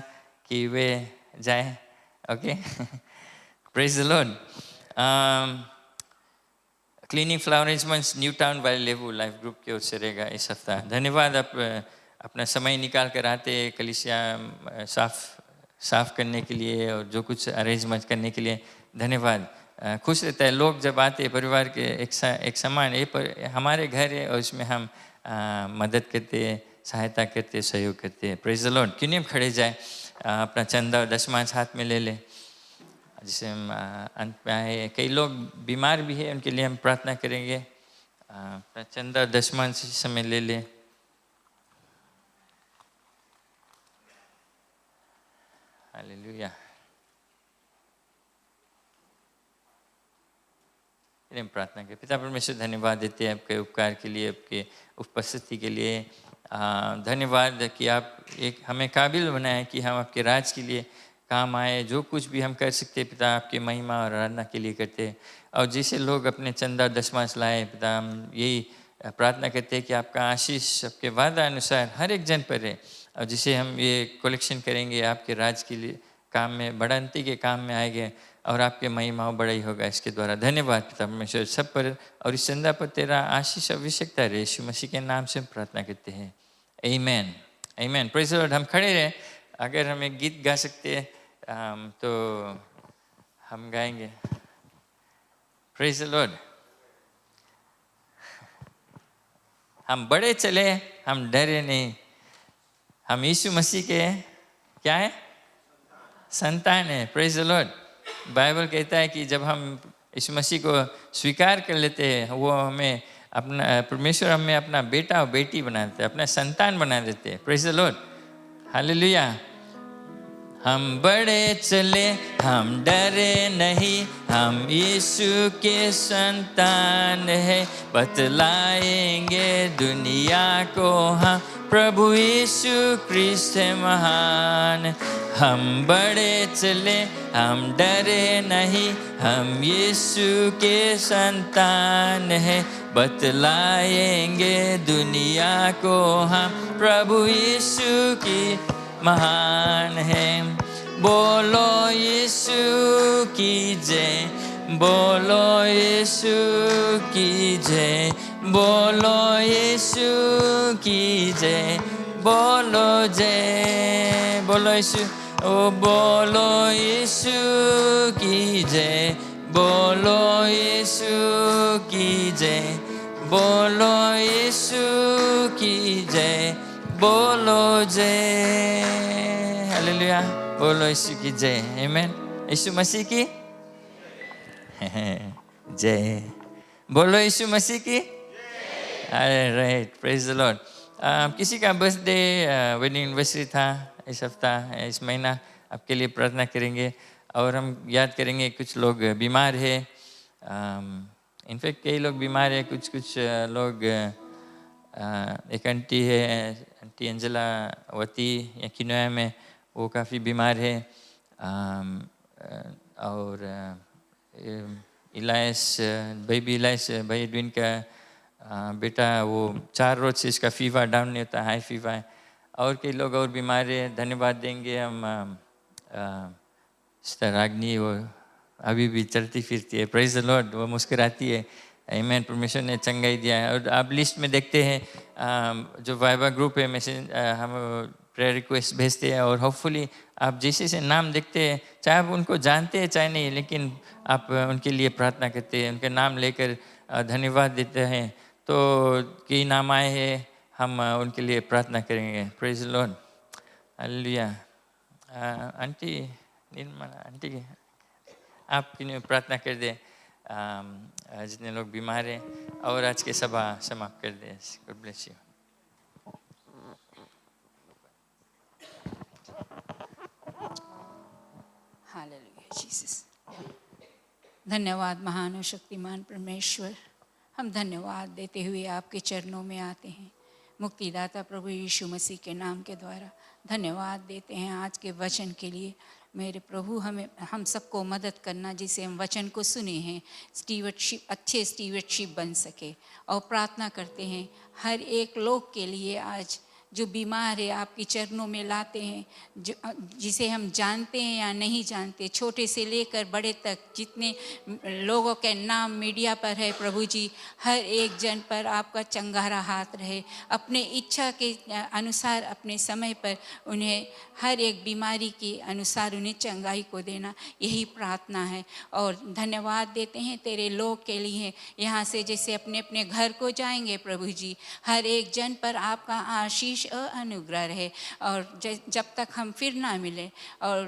कि वे जाए। Okay, praise the Lord. Cleaning flower arrangements new town वाले लेवू लाइफ ग्रुप की ओर से रहेगा इस हफ्ता। धन्यवाद, आप अपना समय निकाल कर आते कलीसिया साफ करने के लिए और जो कुछ अरेंजमेंट करने के लिए धन्यवाद। खुश रहता है लोग जब आते परिवार के एक समान हमारे घर है और इसमें हम मदद करते, सहायता करते, सहयोग करते। Praise the Lord. क्यों नहीं हम खड़े जाए, अपना चंदा और दशमांश हाथ में ले लें जिसे हम अंत में आए। कई लोग बीमार भी है, उनके लिए हम प्रार्थना करेंगे। अपना चंदा और दशमांश इस समय ले लें। हालेलुया। हम प्रार्थना करें। पिता परमेश्वर, धन्यवाद देते हैं आपके उपकार के लिए, आपके उपस्थिति के लिए। धन्यवाद कि आप हमें काबिल बनाए कि हम आपके राज के लिए काम आए। जो कुछ भी हम कर सकते पिता, आपकी महिमा और आराधना के लिए करते हैं। और जैसे लोग अपने चंदा दशमांश लाए पिता, हम यही प्रार्थना करते हैं कि आपका आशीष आपके वादा अनुसार हर एक जन पर है। और जिसे हम ये कलेक्शन करेंगे आपके राज के लिए काम में, बढ़ंती के काम में आएंगे और आपके महिमा बड़ा ही होगा इसके द्वारा। धन्यवाद पिता परमेश्वर सब पर, और इस चंदा पर तेरा आशीष अभिषेकता रहे। यीशु मसीह के नाम से हम प्रार्थना करते हैं, आमीन, आमीन। Praise the Lord. हम खड़े रहे, अगर हम एक गीत गा सकते हैं तो हम गाएंगे। Praise the Lord. हम बड़े चले, हम डरे नहीं, हम यीशु मसीह के क्या है, संतान है। Praise the Lord. बाइबल कहता है कि जब हम यीशु मसीह को स्वीकार कर लेते हैं, वो हमें अपना, परमेश्वर हमें अपना बेटा और बेटी बना देते हैं, अपना संतान बना देते हैं। Praise the Lord, hallelujah. हम बढ़े चले, हम डरे नहीं, हम यीशु के संतान है। बतलाएंगे दुनिया को हम प्रभु यीशु क्रिस्त है महान। हम बढ़े चले, हम डरे नहीं, हम यीशु के संतान है। बतलाएंगे दुनिया को हम प्रभु यीशु की महान है। बोलो यीशु की जय, बोलो यीशु की जय, बोलो यीशु की जय, बोलो जय, बोलो यीशु, ओ बोलो यीशु की जय, बोलो यीशु की जय, बोलो यीशु की जय, बोलो जय। हालेलुया, बोलो यीशु की जय। आमीन। यीशु मसीह की जय। बोलो यीशु मसीह की। Right, praise the Lord. किसी का बर्थडे, वेडिंग एनिवर्सरी था इस हफ्ता, इस महीना, आपके लिए प्रार्थना करेंगे। और हम याद करेंगे कुछ लोग बीमार है, इनफैक्ट कई लोग बीमार है, कुछ लोग, एक आंटी है, आंटी अंजला वती या किनोया में, वो काफ़ी बीमार है। और इलायस, बेबी इलायस, भाई एडविन का बेटा, वो 4 रोज से इसका फीवर डाउन नहीं होता, हाई फीवर है। और कई लोग और बीमार है, धन्यवाद देंगे हम। रागनी, वो अभी भी चलती फिरती है, प्रेज द लॉर्ड, वो मुस्कुराती है। आमीन, परमेश्वर ने चंगाई दिया है। और आप लिस्ट में देखते हैं, जो वाइबा ग्रुप है, मैसेज हम प्रेयर रिक्वेस्ट भेजते हैं, और होपफुली आप जैसे से नाम देखते हैं, चाहे आप उनको जानते हैं चाहे नहीं, लेकिन आप उनके लिए प्रार्थना करते हैं, उनके नाम लेकर धन्यवाद देते हैं। तो कई नाम आए हैं, हम उनके लिए प्रार्थना करेंगे। Praise the Lord, hallelujah. Aunty Nirmala aunty, आप किन्हीं प्रार्थना कर दें, जितने लोग बीमार हैं, और आज के सभा समाप्त कर दें। God bless you. Hallelujah Jesus. धन्यवाद महान और शक्तिमान परमेश्वर, हम धन्यवाद देते हुए आपके चरणों में आते हैं, मुक्तिदाता प्रभु यीशु मसीह के नाम के द्वारा धन्यवाद देते हैं आज के वचन के लिए। मेरे प्रभु, हम सबको मदद करना, जिसे हम वचन को सुने हैं, स्टीवर्डशिप, अच्छे स्टीवर्डशिप बन सके। और प्रार्थना करते हैं हर एक लोग के लिए आज जो बीमार है, आपके चरणों में लाते हैं, जिसे हम जानते हैं या नहीं जानते, छोटे से लेकर बड़े तक, जितने लोगों के नाम मीडिया पर है प्रभु जी, हर एक जन पर आपका चंगारा हाथ रहे। अपने इच्छा के अनुसार, अपने समय पर उन्हें हर एक बीमारी के अनुसार उन्हें चंगाई को देना, यही प्रार्थना है। और धन्यवाद देते हैं तेरे लोग के लिए, यहाँ से जैसे अपने अपने घर को जाएंगे प्रभु जी, हर एक जन पर आपका आशीष अनुग्रह रहे। और जब तक हम फिर ना मिले, और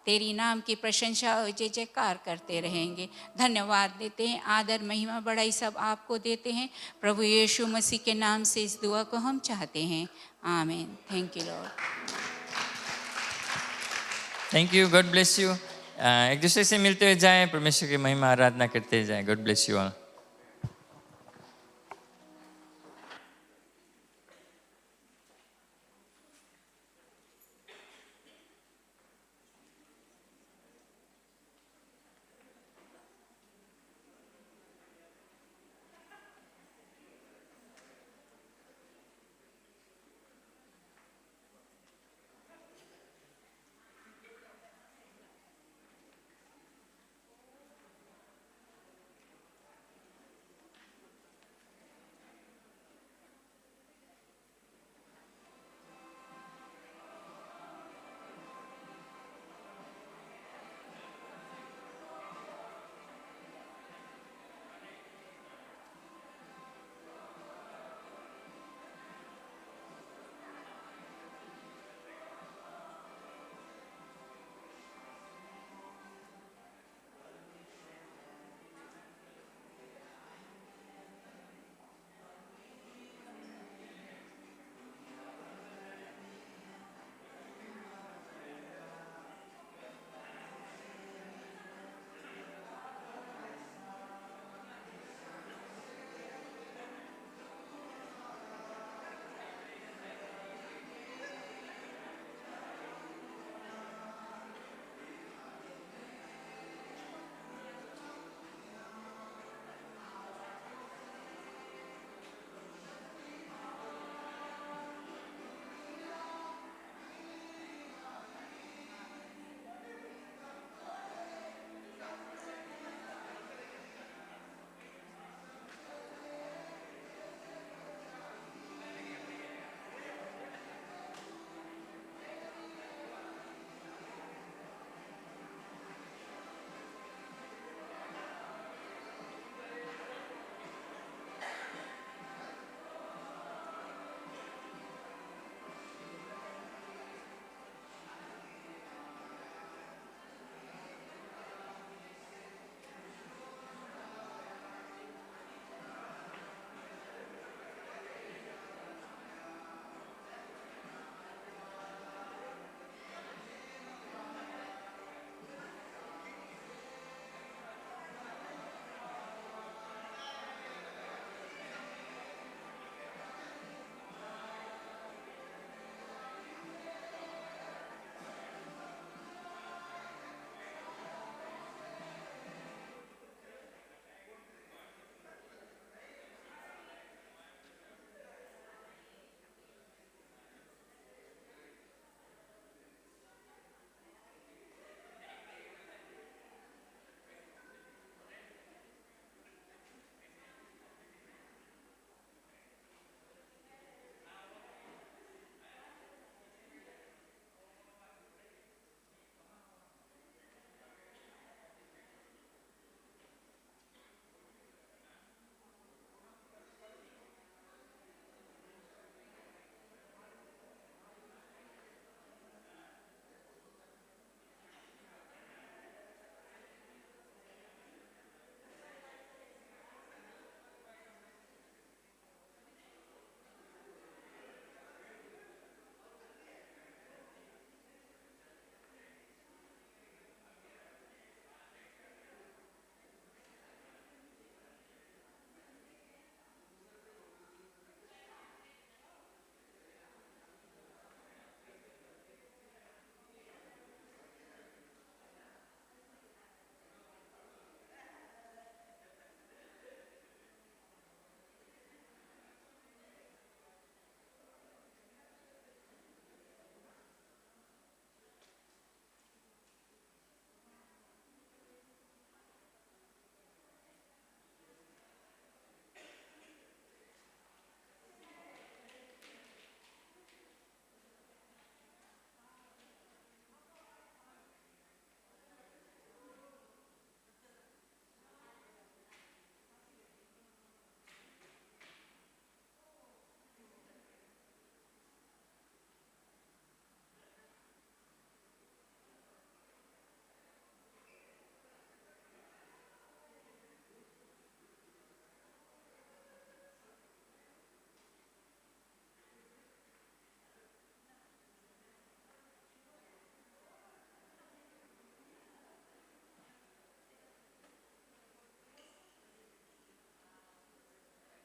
तेरी नाम की प्रशंसा और जय जयकार करते रहेंगे। धन्यवाद देते हैं, आदर महिमा बड़ाई सब आपको देते हैं। प्रभु यीशु मसीह के नाम से इस दुआ को हम चाहते हैं, आमीन। Thank you Lord. Thank you, God bless you. एक दूसरे से मिलते हुए जाएं, परमेश्वर की महिमा आराधना करते जाएं। God bless you all.